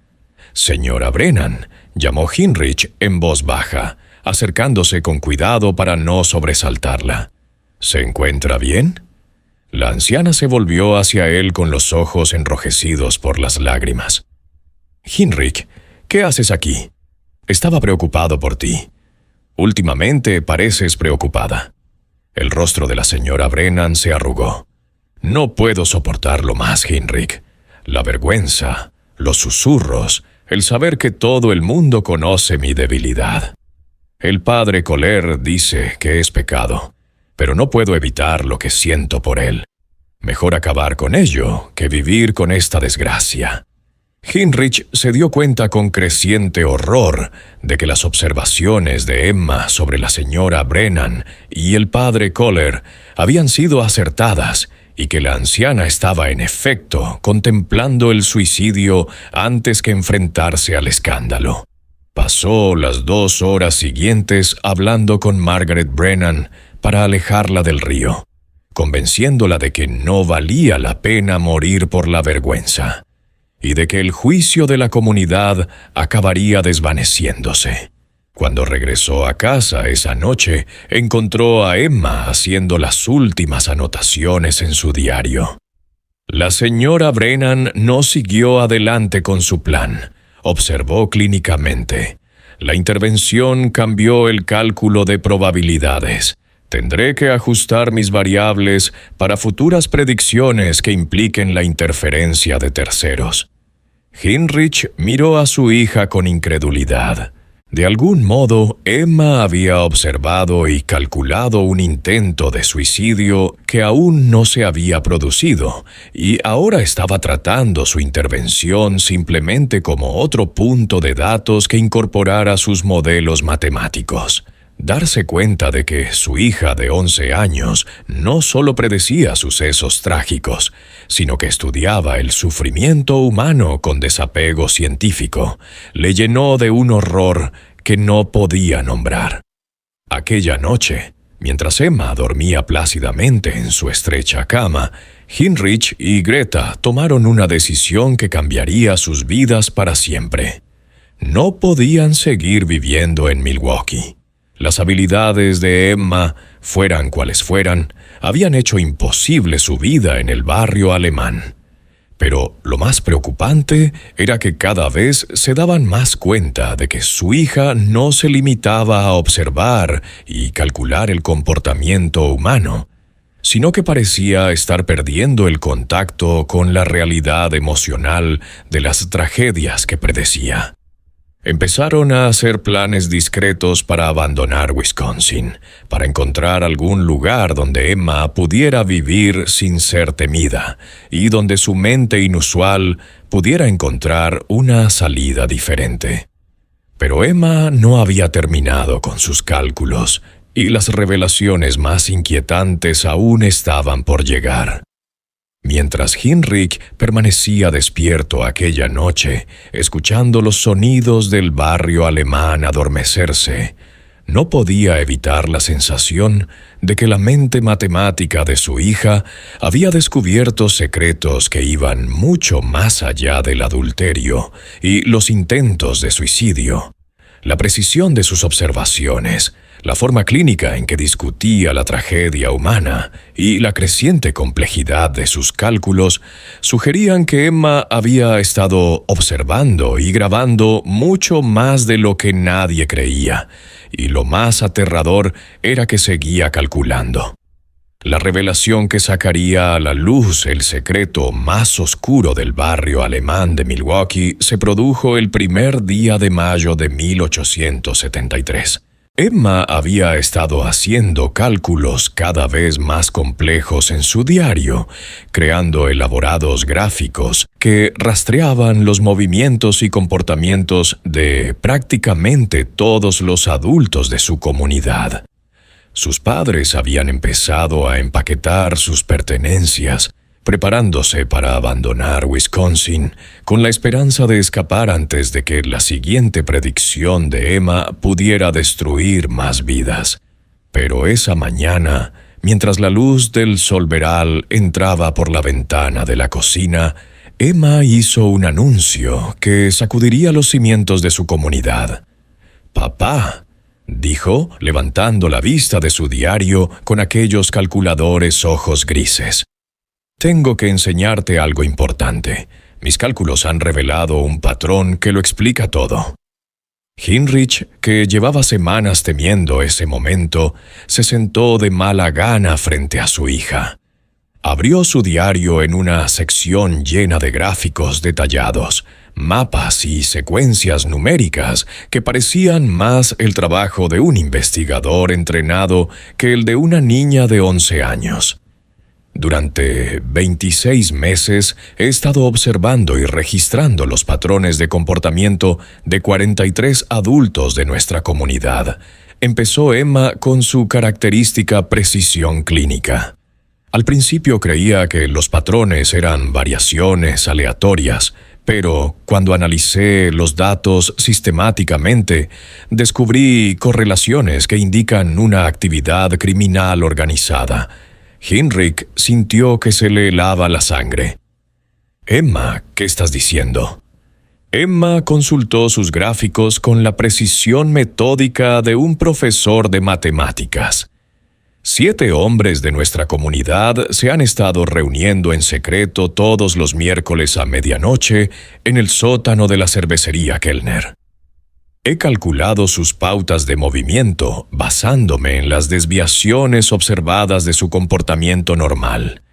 «Señora Brennan», llamó Heinrich en voz baja, acercándose con cuidado para no sobresaltarla. «¿Se encuentra bien?» La anciana se volvió hacia él con los ojos enrojecidos por las lágrimas. «Heinrich, ¿qué haces aquí? Estaba preocupado por ti. Últimamente pareces preocupada». El rostro de la señora Brennan se arrugó. «No puedo soportarlo más, Heinrich. La vergüenza, los susurros, el saber que todo el mundo conoce mi debilidad. El padre Kohler dice que es pecado, pero no puedo evitar lo que siento por él. Mejor acabar con ello que vivir con esta desgracia». Heinrich se dio cuenta con creciente horror de que las observaciones de Emma sobre la señora Brennan y el padre Kohler habían sido acertadas y que la anciana estaba en efecto contemplando el suicidio antes que enfrentarse al escándalo. Pasó las 2 horas siguientes hablando con Margaret Brennan para alejarla del río, convenciéndola de que no valía la pena morir por la vergüenza y de que el juicio de la comunidad acabaría desvaneciéndose. Cuando regresó a casa esa noche, encontró a Emma haciendo las últimas anotaciones en su diario. La señora Brennan no siguió adelante con su plan. Observó clínicamente. La intervención cambió el cálculo de probabilidades. Tendré que ajustar mis variables para futuras predicciones que impliquen la interferencia de terceros. Heinrich miró a su hija con incredulidad. De algún modo, Emma había observado y calculado un intento de suicidio que aún no se había producido, y ahora estaba tratando su intervención simplemente como otro punto de datos que incorporara sus modelos matemáticos. Darse cuenta de que su hija de 11 años no solo predecía sucesos trágicos, sino que estudiaba el sufrimiento humano con desapego científico, le llenó de un horror que no podía nombrar. Aquella noche, Mientras Emma dormía plácidamente en su estrecha cama, Heinrich y Greta tomaron una decisión que cambiaría sus vidas para siempre. No podían seguir viviendo en Milwaukee. Las habilidades de Emma, fueran cuales fueran, habían hecho imposible su vida en el barrio alemán. Pero lo más preocupante era que cada vez se daban más cuenta de que su hija no se limitaba a observar y calcular el comportamiento humano, sino que parecía estar perdiendo el contacto con la realidad emocional de las tragedias que predecía. Empezaron a hacer planes discretos para abandonar Wisconsin, para encontrar algún lugar donde Emma pudiera vivir sin ser temida y donde su mente inusual pudiera encontrar una salida diferente. Pero Emma no había terminado con sus cálculos y las revelaciones más inquietantes aún estaban por llegar. Mientras Heinrich permanecía despierto aquella noche, escuchando los sonidos del barrio alemán adormecerse, no podía evitar la sensación de que la mente matemática de su hija había descubierto secretos que iban mucho más allá del adulterio y los intentos de suicidio. La precisión de sus observaciones, la forma clínica en que discutía la tragedia humana y la creciente complejidad de sus cálculos sugerían que Emma había estado observando y grabando mucho más de lo que nadie creía, y lo más aterrador era que seguía calculando. La revelación que sacaría a la luz el secreto más oscuro del barrio alemán de Milwaukee se produjo el primer día de mayo de 1873. Emma había estado haciendo cálculos cada vez más complejos en su diario, creando elaborados gráficos que rastreaban los movimientos y comportamientos de prácticamente todos los adultos de su comunidad. Sus padres habían empezado a empaquetar sus pertenencias, preparándose para abandonar Wisconsin, con la esperanza de escapar antes de que la siguiente predicción de Emma pudiera destruir más vidas. Pero esa mañana, mientras la luz del solveral entraba por la ventana de la cocina, Emma hizo un anuncio que sacudiría los cimientos de su comunidad. «Papá», dijo, levantando la vista de su diario con aquellos calculadores ojos grises. «Tengo que enseñarte algo importante. Mis cálculos han revelado un patrón que lo explica todo». Heinrich, que llevaba semanas temiendo ese momento, se sentó de mala gana frente a su hija. Abrió su diario en una sección llena de gráficos detallados, mapas y secuencias numéricas que parecían más el trabajo de un investigador entrenado que el de una niña de 11 años. Durante 26 meses he estado observando y registrando los patrones de comportamiento de 43 adultos de nuestra comunidad. Empezó Emma con su característica precisión clínica. Al principio creía que los patrones eran variaciones aleatorias, pero cuando analicé los datos sistemáticamente, descubrí correlaciones que indican una actividad criminal organizada. Heinrich sintió que se le helaba la sangre. «Emma, ¿qué estás diciendo?» Emma consultó sus gráficos con la precisión metódica de un profesor de matemáticas. 7 hombres de nuestra comunidad se han estado reuniendo en secreto todos los miércoles a medianoche en el sótano de la cervecería Kellner. He calculado sus pautas de movimiento basándome en las desviaciones observadas de su comportamiento normal,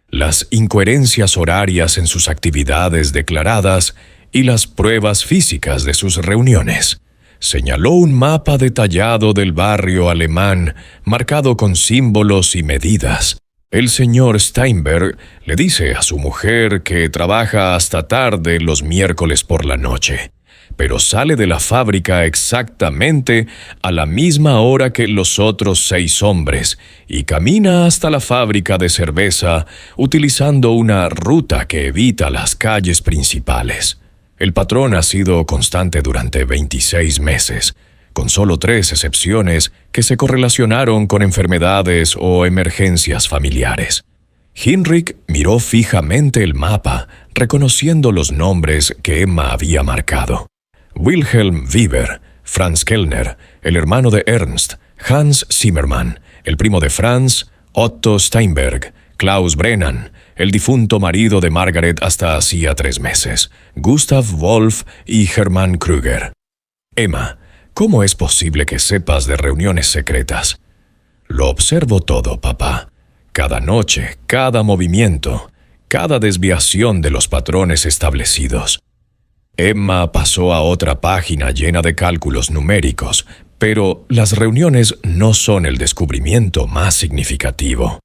las incoherencias horarias en sus actividades declaradas y las pruebas físicas de sus reuniones. Señaló un mapa detallado del barrio alemán, marcado con símbolos y medidas. El señor Steinberg le dice a su mujer que trabaja hasta tarde los miércoles por la noche, pero sale de la fábrica exactamente a la misma hora que los otros 6 hombres y camina hasta la fábrica de cerveza utilizando una ruta que evita las calles principales. El patrón ha sido constante durante 26 meses. con solo 3 excepciones que se correlacionaron con enfermedades o emergencias familiares. Heinrich miró fijamente el mapa, reconociendo los nombres que Emma había marcado. Wilhelm Weber, Franz Kellner, el hermano de Ernst, Hans Zimmermann, el primo de Franz, Otto Steinberg, Klaus Brennan, el difunto marido de Margaret hasta hacía 3 meses, Gustav Wolf y Hermann Krüger. Emma, ¿cómo es posible que sepas de reuniones secretas? Lo observo todo, papá. Cada noche, cada movimiento, cada desviación de los patrones establecidos. Emma pasó a otra página llena de cálculos numéricos, pero las reuniones no son el descubrimiento más significativo.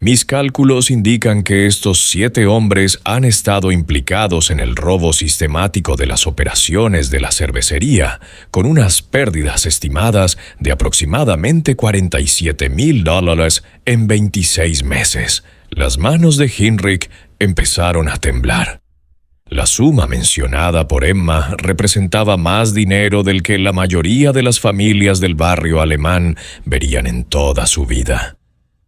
Mis cálculos indican que estos 7 hombres han estado implicados en el robo sistemático de las operaciones de la cervecería, con unas pérdidas estimadas de aproximadamente $47,000 en 26 meses. Las manos de Heinrich empezaron a temblar. La suma mencionada por Emma representaba más dinero del que la mayoría de las familias del barrio alemán verían en toda su vida.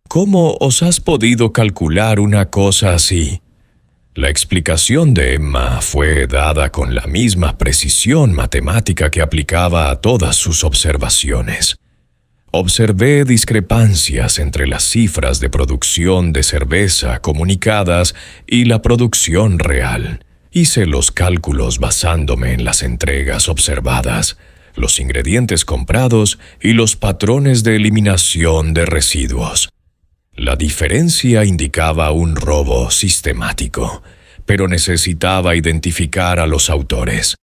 ¿Cómo os has podido calcular una cosa así? La explicación de Emma fue dada con la misma precisión matemática que aplicaba a todas sus observaciones. Observé discrepancias entre las cifras de producción de cerveza comunicadas y la producción real. Hice los cálculos basándome en las entregas observadas, los ingredientes comprados y los patrones de eliminación de residuos. La diferencia indicaba un robo sistemático, pero necesitaba identificar a los autores.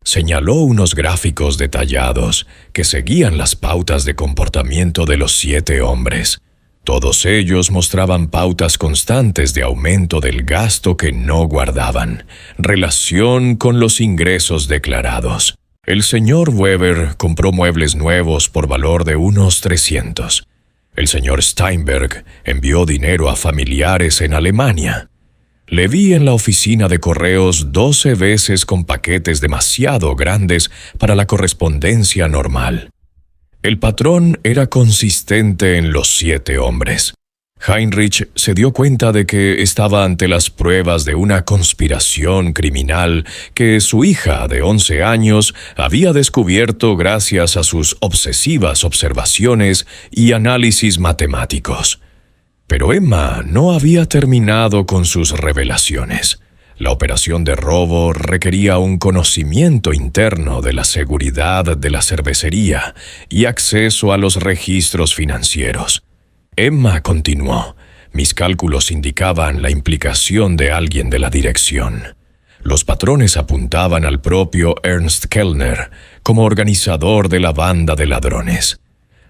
Señaló unos gráficos detallados que seguían las pautas de comportamiento de los 7 hombres. Todos ellos mostraban pautas constantes de aumento del gasto que no guardaban, relación con los ingresos declarados. El señor Weber compró muebles nuevos por valor de unos 300. El señor Steinberg envió dinero a familiares en Alemania. Le vi en la oficina de correos 12 veces con paquetes demasiado grandes para la correspondencia normal. El patrón era consistente en los 7 hombres. Heinrich se dio cuenta de que estaba ante las pruebas de una conspiración criminal que su hija de 11 años había descubierto gracias a sus obsesivas observaciones y análisis matemáticos. Pero Emma no había terminado con sus revelaciones. La operación de robo requería un conocimiento interno de la seguridad de la cervecería y acceso a los registros financieros. Emma continuó. Mis cálculos indicaban la implicación de alguien de la dirección. Los patrones apuntaban al propio Ernst Kellner como organizador de la banda de ladrones.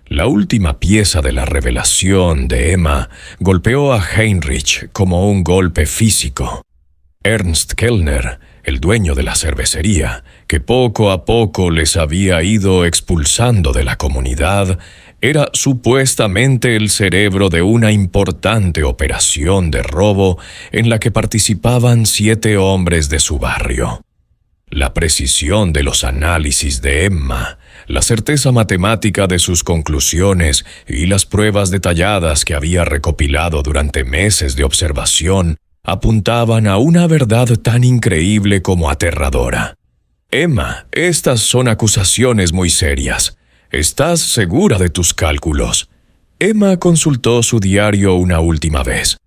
La última pieza de la revelación de Emma golpeó a Heinrich como un golpe físico. Ernst Kellner, el dueño de la cervecería, que poco a poco les había ido expulsando de la comunidad, era supuestamente el cerebro de una importante operación de robo en la que participaban 7 hombres de su barrio. La precisión de los análisis de Emma, la certeza matemática de sus conclusiones y las pruebas detalladas que había recopilado durante meses de observación apuntaban a una verdad tan increíble como aterradora. Emma, estas son acusaciones muy serias. ¿Estás segura de tus cálculos? Emma consultó su diario una última vez.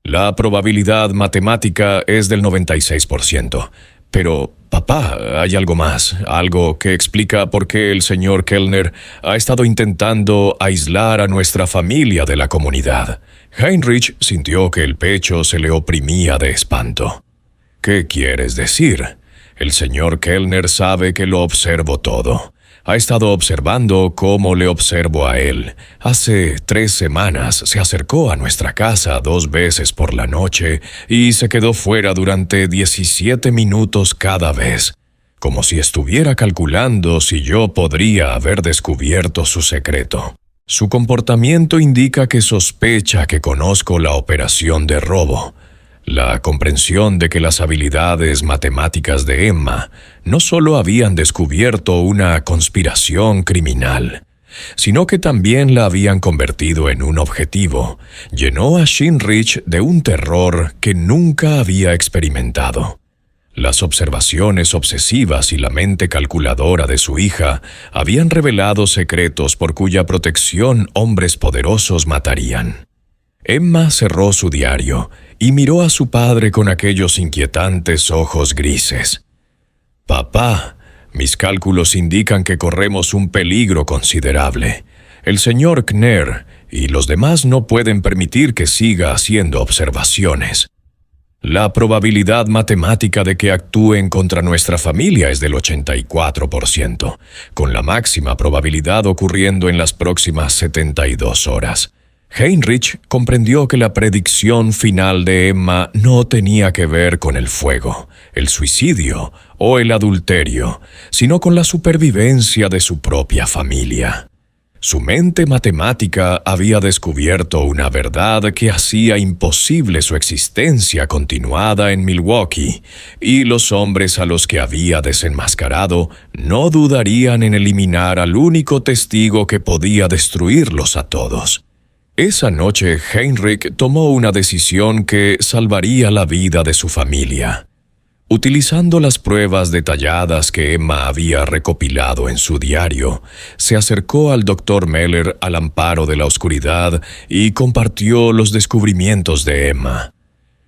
La probabilidad matemática es del 96%. Pero, papá, hay algo más, algo que explica por qué el señor Kellner ha estado intentando aislar a nuestra familia de la comunidad. Heinrich sintió que el pecho se le oprimía de espanto. ¿Qué quieres decir? El señor Kellner sabe que lo observo todo. Ha estado observando cómo le observo a él. Hace 3 semanas se acercó a nuestra casa 2 veces por la noche y se quedó fuera durante 17 minutos cada vez, como si estuviera calculando si yo podría haber descubierto su secreto. Su comportamiento indica que sospecha que conozco la operación de robo. La comprensión de que las habilidades matemáticas de Emma no solo habían descubierto una conspiración criminal, sino que también la habían convertido en un objetivo, llenó a Sheinrich de un terror que nunca había experimentado. Las observaciones obsesivas y la mente calculadora de su hija habían revelado secretos por cuya protección hombres poderosos matarían. Emma cerró su diario y miró a su padre con aquellos inquietantes ojos grises. «Papá, mis cálculos indican que corremos un peligro considerable. El señor Kner y los demás no pueden permitir que siga haciendo observaciones. La probabilidad matemática de que actúen contra nuestra familia es del 84%, con la máxima probabilidad ocurriendo en las próximas 72 horas. Heinrich comprendió que la predicción final de Emma no tenía que ver con el fuego, el suicidio o el adulterio, sino con la supervivencia de su propia familia. Su mente matemática había descubierto una verdad que hacía imposible su existencia continuada en Milwaukee, y los hombres a los que había desenmascarado no dudarían en eliminar al único testigo que podía destruirlos a todos. Esa noche, Heinrich tomó una decisión que salvaría la vida de su familia. Utilizando las pruebas detalladas que Emma había recopilado en su diario, se acercó al Dr. Meller al amparo de la oscuridad y compartió los descubrimientos de Emma.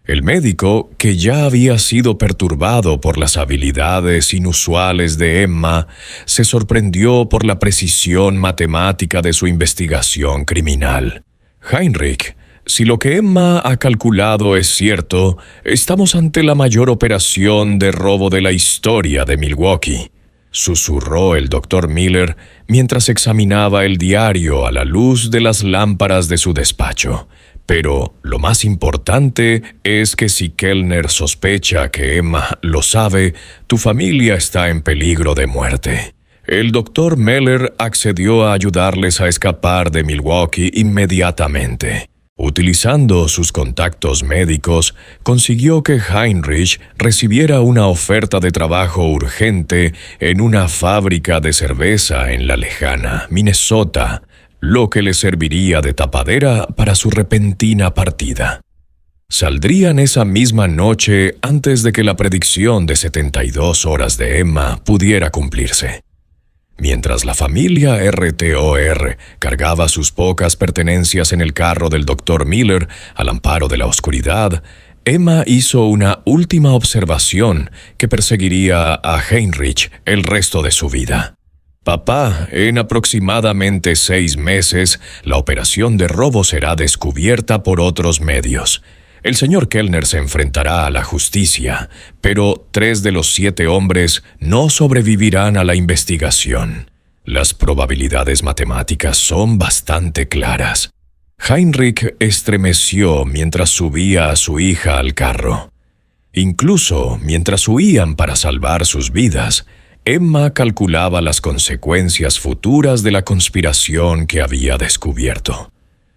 El médico, que ya había sido perturbado por las habilidades inusuales de Emma, se sorprendió por la precisión matemática de su investigación criminal. «Heinrich, si lo que Emma ha calculado es cierto, estamos ante la mayor operación de robo de la historia de Milwaukee», susurró el Dr. Miller mientras examinaba el diario a la luz de las lámparas de su despacho. «Pero lo más importante es que si Kellner sospecha que Emma lo sabe, tu familia está en peligro de muerte». El Dr. Meller accedió a ayudarles a escapar de Milwaukee inmediatamente. Utilizando sus contactos médicos, consiguió que Heinrich recibiera una oferta de trabajo urgente en una fábrica de cerveza en la lejana Minnesota, lo que le serviría de tapadera para su repentina partida. Saldrían esa misma noche antes de que la predicción de 72 horas de Emma pudiera cumplirse. Mientras la familia RTOR cargaba sus pocas pertenencias en el carro del Dr. Miller al amparo de la oscuridad, Emma hizo una última observación que perseguiría a Heinrich el resto de su vida. «Papá, en aproximadamente 6 meses, la operación de robo será descubierta por otros medios. El señor Kellner se enfrentará a la justicia, pero 3 de los 7 hombres no sobrevivirán a la investigación. Las probabilidades matemáticas son bastante claras». Heinrich estremeció mientras subía a su hija al carro. Incluso mientras huían para salvar sus vidas, Emma calculaba las consecuencias futuras de la conspiración que había descubierto.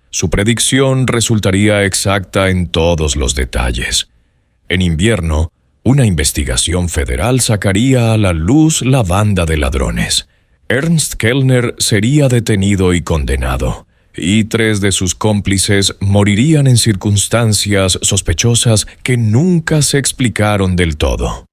Su predicción resultaría exacta en todos los detalles. En invierno, una investigación federal sacaría a la luz la banda de ladrones. Ernst Kellner sería detenido y condenado, y 3 de sus cómplices morirían en circunstancias sospechosas que nunca se explicaron del todo.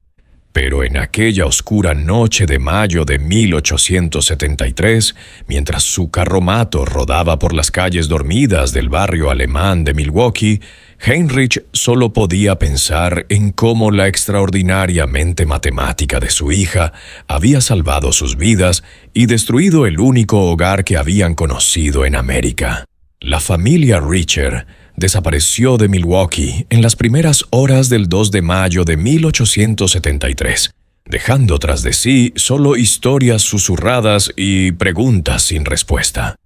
Pero en aquella oscura noche de mayo de 1873, mientras su carromato rodaba por las calles dormidas del barrio alemán de Milwaukee, Heinrich solo podía pensar en cómo la extraordinaria mente matemática de su hija había salvado sus vidas y destruido el único hogar que habían conocido en América. La familia Richer desapareció de Milwaukee en las primeras horas del 2 de mayo de 1873, dejando tras de sí solo historias susurradas y preguntas sin respuesta.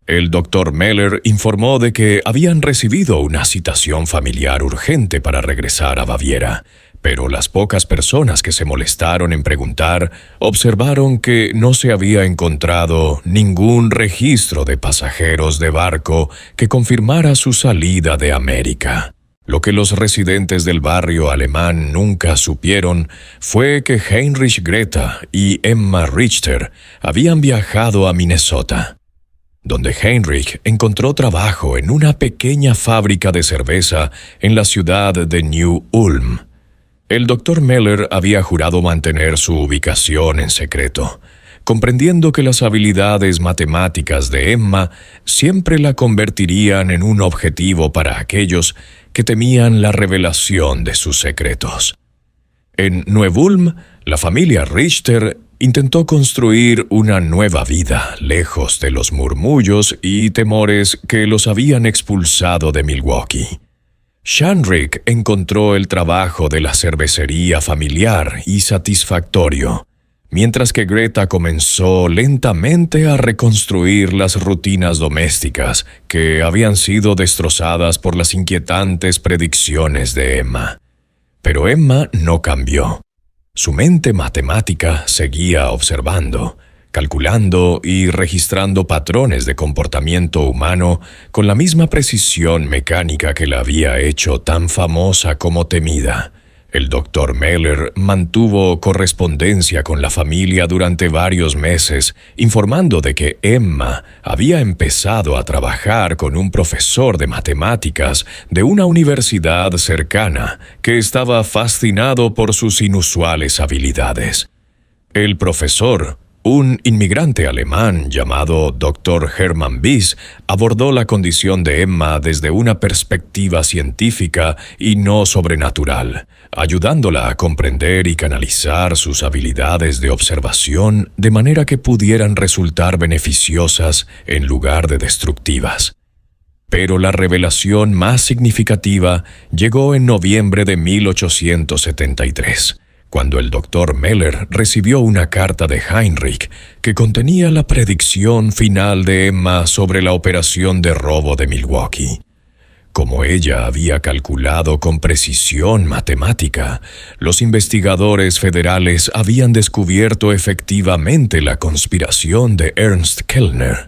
El Dr. Meller informó de que habían recibido una citación familiar urgente para regresar a Baviera, pero las pocas personas que se molestaron en preguntar observaron que no se había encontrado ningún registro de pasajeros de barco que confirmara su salida de América. Lo que los residentes del barrio alemán nunca supieron fue que Heinrich Greta y Emma Richter habían viajado a Minnesota, donde Heinrich encontró trabajo en una pequeña fábrica de cerveza en la ciudad de New Ulm. El Dr. Meller había jurado mantener su ubicación en secreto, comprendiendo que las habilidades matemáticas de Emma siempre la convertirían en un objetivo para aquellos que temían la revelación de sus secretos. En Neu-Ulm, la familia Richter intentó construir una nueva vida lejos de los murmullos y temores que los habían expulsado de Milwaukee. Shanrick encontró el trabajo de la cervecería familiar y satisfactorio, mientras que Greta comenzó lentamente a reconstruir las rutinas domésticas que habían sido destrozadas por las inquietantes predicciones de Emma. Pero Emma no cambió. Su mente matemática seguía observando, calculando y registrando patrones de comportamiento humano con la misma precisión mecánica que la había hecho tan famosa como temida. El Dr. Meller mantuvo correspondencia con la familia durante varios meses, informando de que Emma había empezado a trabajar con un profesor de matemáticas de una universidad cercana que estaba fascinado por sus inusuales habilidades. El profesor, un inmigrante alemán llamado Dr. Hermann Bies, abordó la condición de Emma desde una perspectiva científica y no sobrenatural, ayudándola a comprender y canalizar sus habilidades de observación de manera que pudieran resultar beneficiosas en lugar de destructivas. Pero la revelación más significativa llegó en noviembre de 1873. Cuando el Dr. Meller recibió una carta de Heinrich que contenía la predicción final de Emma sobre la operación de robo de Milwaukee. Como ella había calculado con precisión matemática, los investigadores federales habían descubierto efectivamente la conspiración de Ernst Kellner.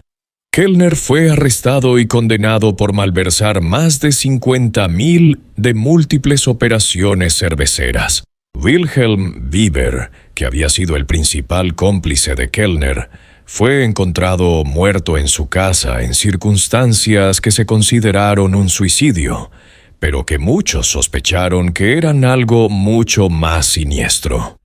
Kellner fue arrestado y condenado por malversar más de 50,000 de múltiples operaciones cerveceras. Wilhelm Weber, que había sido el principal cómplice de Kellner, fue encontrado muerto en su casa en circunstancias que se consideraron un suicidio, pero que muchos sospecharon que eran algo mucho más siniestro.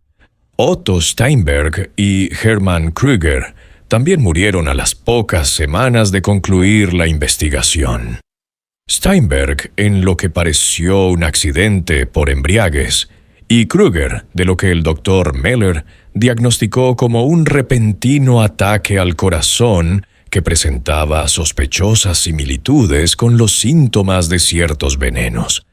Otto Steinberg y Hermann Krüger también murieron a las pocas semanas de concluir la investigación. Steinberg en lo que pareció un accidente por embriaguez, y Krüger de lo que el Dr. Meller diagnosticó como un repentino ataque al corazón que presentaba sospechosas similitudes con los síntomas de ciertos venenos.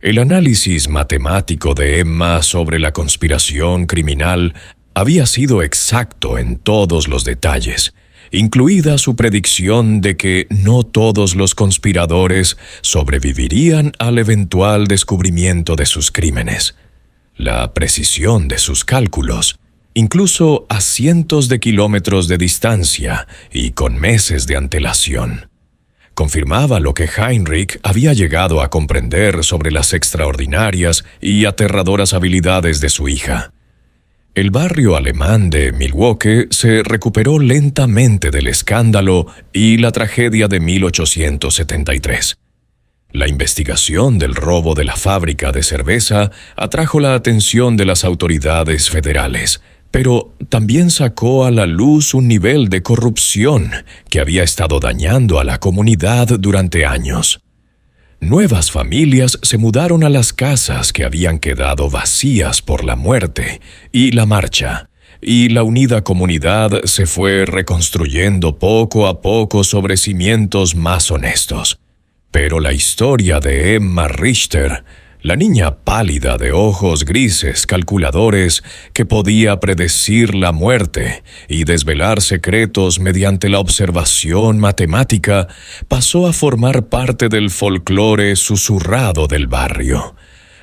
El análisis matemático de Emma sobre la conspiración criminal había sido exacto en todos los detalles, incluida su predicción de que no todos los conspiradores sobrevivirían al eventual descubrimiento de sus crímenes. La precisión de sus cálculos, incluso a cientos de kilómetros de distancia y con meses de antelación, confirmaba lo que Heinrich había llegado a comprender sobre las extraordinarias y aterradoras habilidades de su hija. El barrio alemán de Milwaukee se recuperó lentamente del escándalo y la tragedia de 1873. La investigación del robo de la fábrica de cerveza atrajo la atención de las autoridades federales, pero también sacó a la luz un nivel de corrupción que había estado dañando a la comunidad durante años. Nuevas familias se mudaron a las casas que habían quedado vacías por la muerte y la marcha, y la unida comunidad se fue reconstruyendo poco a poco sobre cimientos más honestos. Pero la historia de Emma Richter, la niña pálida de ojos grises calculadores que podía predecir la muerte y desvelar secretos mediante la observación matemática, pasó a formar parte del folclore susurrado del barrio.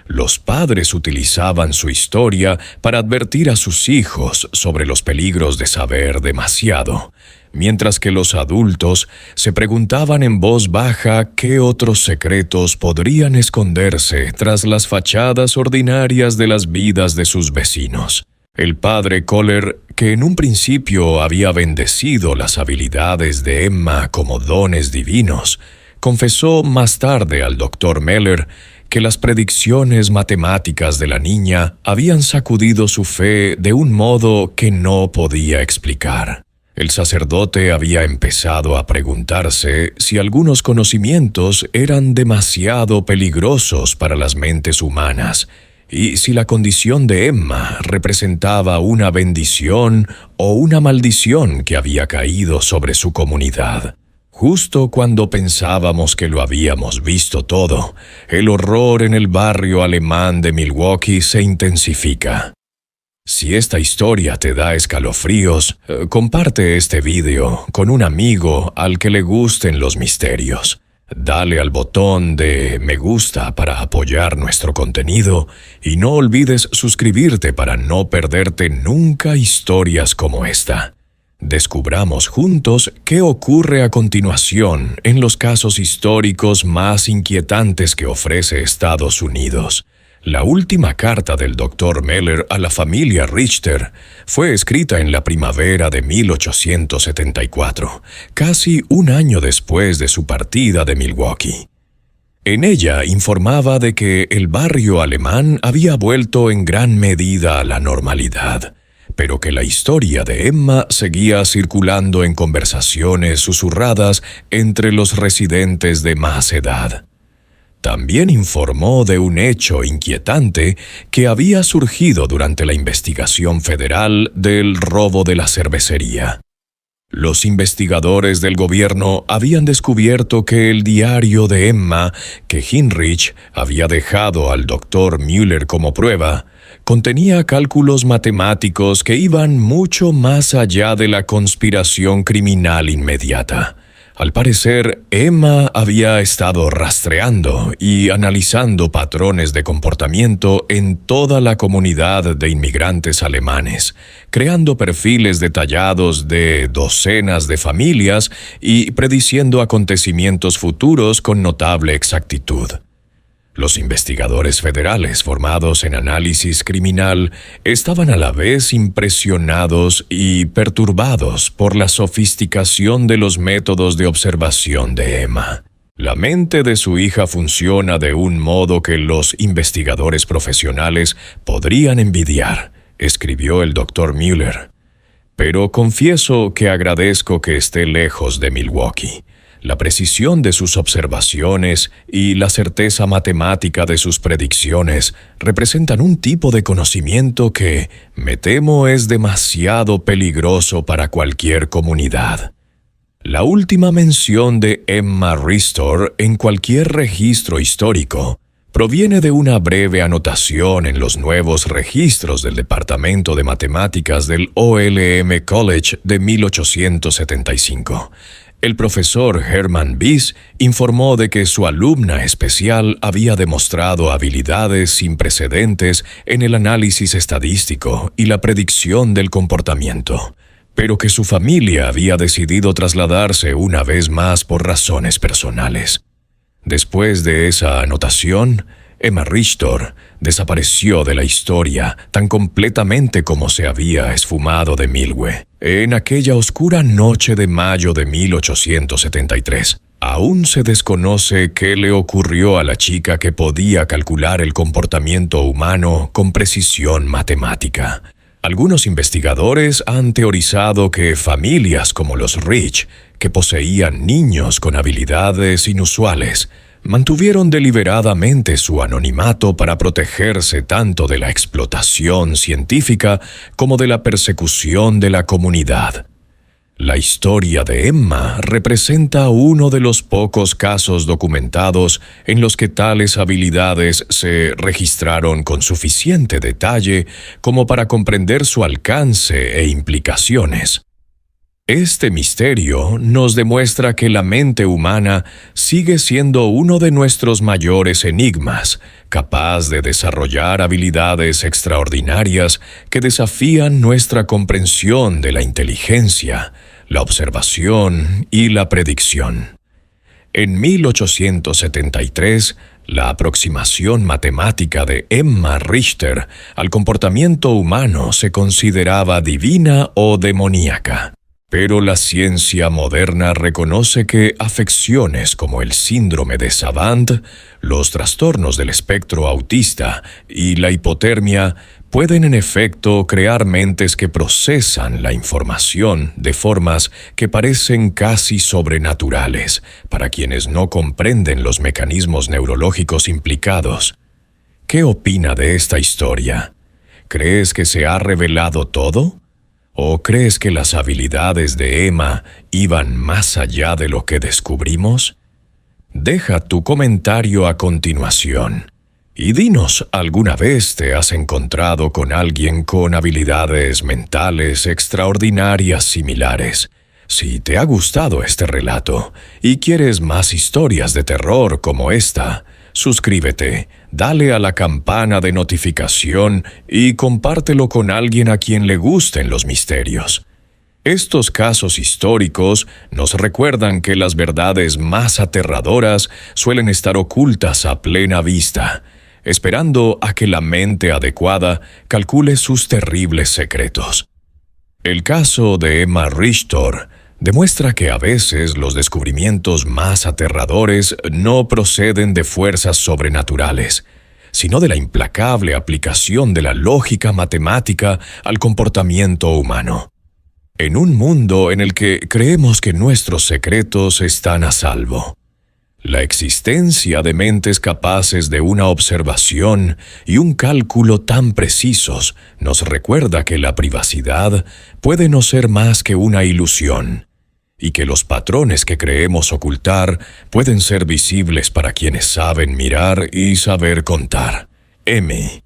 Los padres utilizaban su historia para advertir a sus hijos sobre los peligros de saber demasiado, mientras que los adultos se preguntaban en voz baja qué otros secretos podrían esconderse tras las fachadas ordinarias de las vidas de sus vecinos. El padre Kohler, que en un principio había bendecido las habilidades de Emma como dones divinos, confesó más tarde al doctor Meller que las predicciones matemáticas de la niña habían sacudido su fe de un modo que no podía explicar. El sacerdote había empezado a preguntarse si algunos conocimientos eran demasiado peligrosos para las mentes humanas y si la condición de Emma representaba una bendición o una maldición que había caído sobre su comunidad. Justo cuando pensábamos que lo habíamos visto todo, el horror en el barrio alemán de Milwaukee se intensifica. Si esta historia te da escalofríos, comparte este video con un amigo al que le gusten los misterios. Dale al botón de me gusta para apoyar nuestro contenido y no olvides suscribirte para no perderte nunca historias como esta. Descubramos juntos qué ocurre a continuación en los casos históricos más inquietantes que ofrece Estados Unidos. La última carta del Dr. Meller a la familia Richter fue escrita en la primavera de 1874, casi un año después de su partida de Milwaukee. En ella informaba de que el barrio alemán había vuelto en gran medida a la normalidad, pero que la historia de Emma seguía circulando en conversaciones susurradas entre los residentes de más edad. También informó de un hecho inquietante que había surgido durante la investigación federal del robo de la cervecería. Los investigadores del gobierno habían descubierto que el diario de Emma, que Heinrich había dejado al Dr. Müller como prueba, contenía cálculos matemáticos que iban mucho más allá de la conspiración criminal inmediata. Al parecer, Emma había estado rastreando y analizando patrones de comportamiento en toda la comunidad de inmigrantes alemanes, creando perfiles detallados de docenas de familias y prediciendo acontecimientos futuros con notable exactitud. Los investigadores federales formados en análisis criminal estaban a la vez impresionados y perturbados por la sofisticación de los métodos de observación de Emma. La mente de su hija funciona de un modo que los investigadores profesionales podrían envidiar, escribió el Dr. Müller. Pero confieso que agradezco que esté lejos de Milwaukee. La precisión de sus observaciones y la certeza matemática de sus predicciones representan un tipo de conocimiento que, me temo, es demasiado peligroso para cualquier comunidad. La última mención de Emma Ristor en cualquier registro histórico proviene de una breve anotación en los nuevos registros del Departamento de Matemáticas del OLM College de 1875. El profesor Hermann Bies informó de que su alumna especial había demostrado habilidades sin precedentes en el análisis estadístico y la predicción del comportamiento, pero que su familia había decidido trasladarse una vez más por razones personales. Después de esa anotación, Emma Richter desapareció de la historia tan completamente como se había esfumado de Milwaukee. En aquella oscura noche de mayo de 1873, aún se desconoce qué le ocurrió a la chica que podía calcular el comportamiento humano con precisión matemática. Algunos investigadores han teorizado que familias como los Rich, que poseían niños con habilidades inusuales, mantuvieron deliberadamente su anonimato para protegerse tanto de la explotación científica como de la persecución de la comunidad. La historia de Emma representa uno de los pocos casos documentados en los que tales habilidades se registraron con suficiente detalle como para comprender su alcance e implicaciones. Este misterio nos demuestra que la mente humana sigue siendo uno de nuestros mayores enigmas, capaz de desarrollar habilidades extraordinarias que desafían nuestra comprensión de la inteligencia, la observación y la predicción. En 1873, la aproximación matemática de Emma Richter al comportamiento humano se consideraba divina o demoníaca. Pero la ciencia moderna reconoce que afecciones como el síndrome de Savant, los trastornos del espectro autista y la hipotermia pueden en efecto crear mentes que procesan la información de formas que parecen casi sobrenaturales para quienes no comprenden los mecanismos neurológicos implicados. ¿Qué opina de esta historia? ¿Crees que se ha revelado todo? ¿O crees que las habilidades de Emma iban más allá de lo que descubrimos? Deja tu comentario a continuación y dinos, ¿alguna vez te has encontrado con alguien con habilidades mentales extraordinarias similares? Si te ha gustado este relato y quieres más historias de terror como esta, suscríbete, dale a la campana de notificación y compártelo con alguien a quien le gusten los misterios. Estos casos históricos nos recuerdan que las verdades más aterradoras suelen estar ocultas a plena vista, esperando a que la mente adecuada calcule sus terribles secretos. El caso de Emma Richter demuestra que a veces los descubrimientos más aterradores no proceden de fuerzas sobrenaturales, sino de la implacable aplicación de la lógica matemática al comportamiento humano. En un mundo en el que creemos que nuestros secretos están a salvo, la existencia de mentes capaces de una observación y un cálculo tan precisos nos recuerda que la privacidad puede no ser más que una ilusión, y que los patrones que creemos ocultar pueden ser visibles para quienes saben mirar y saber contar. M.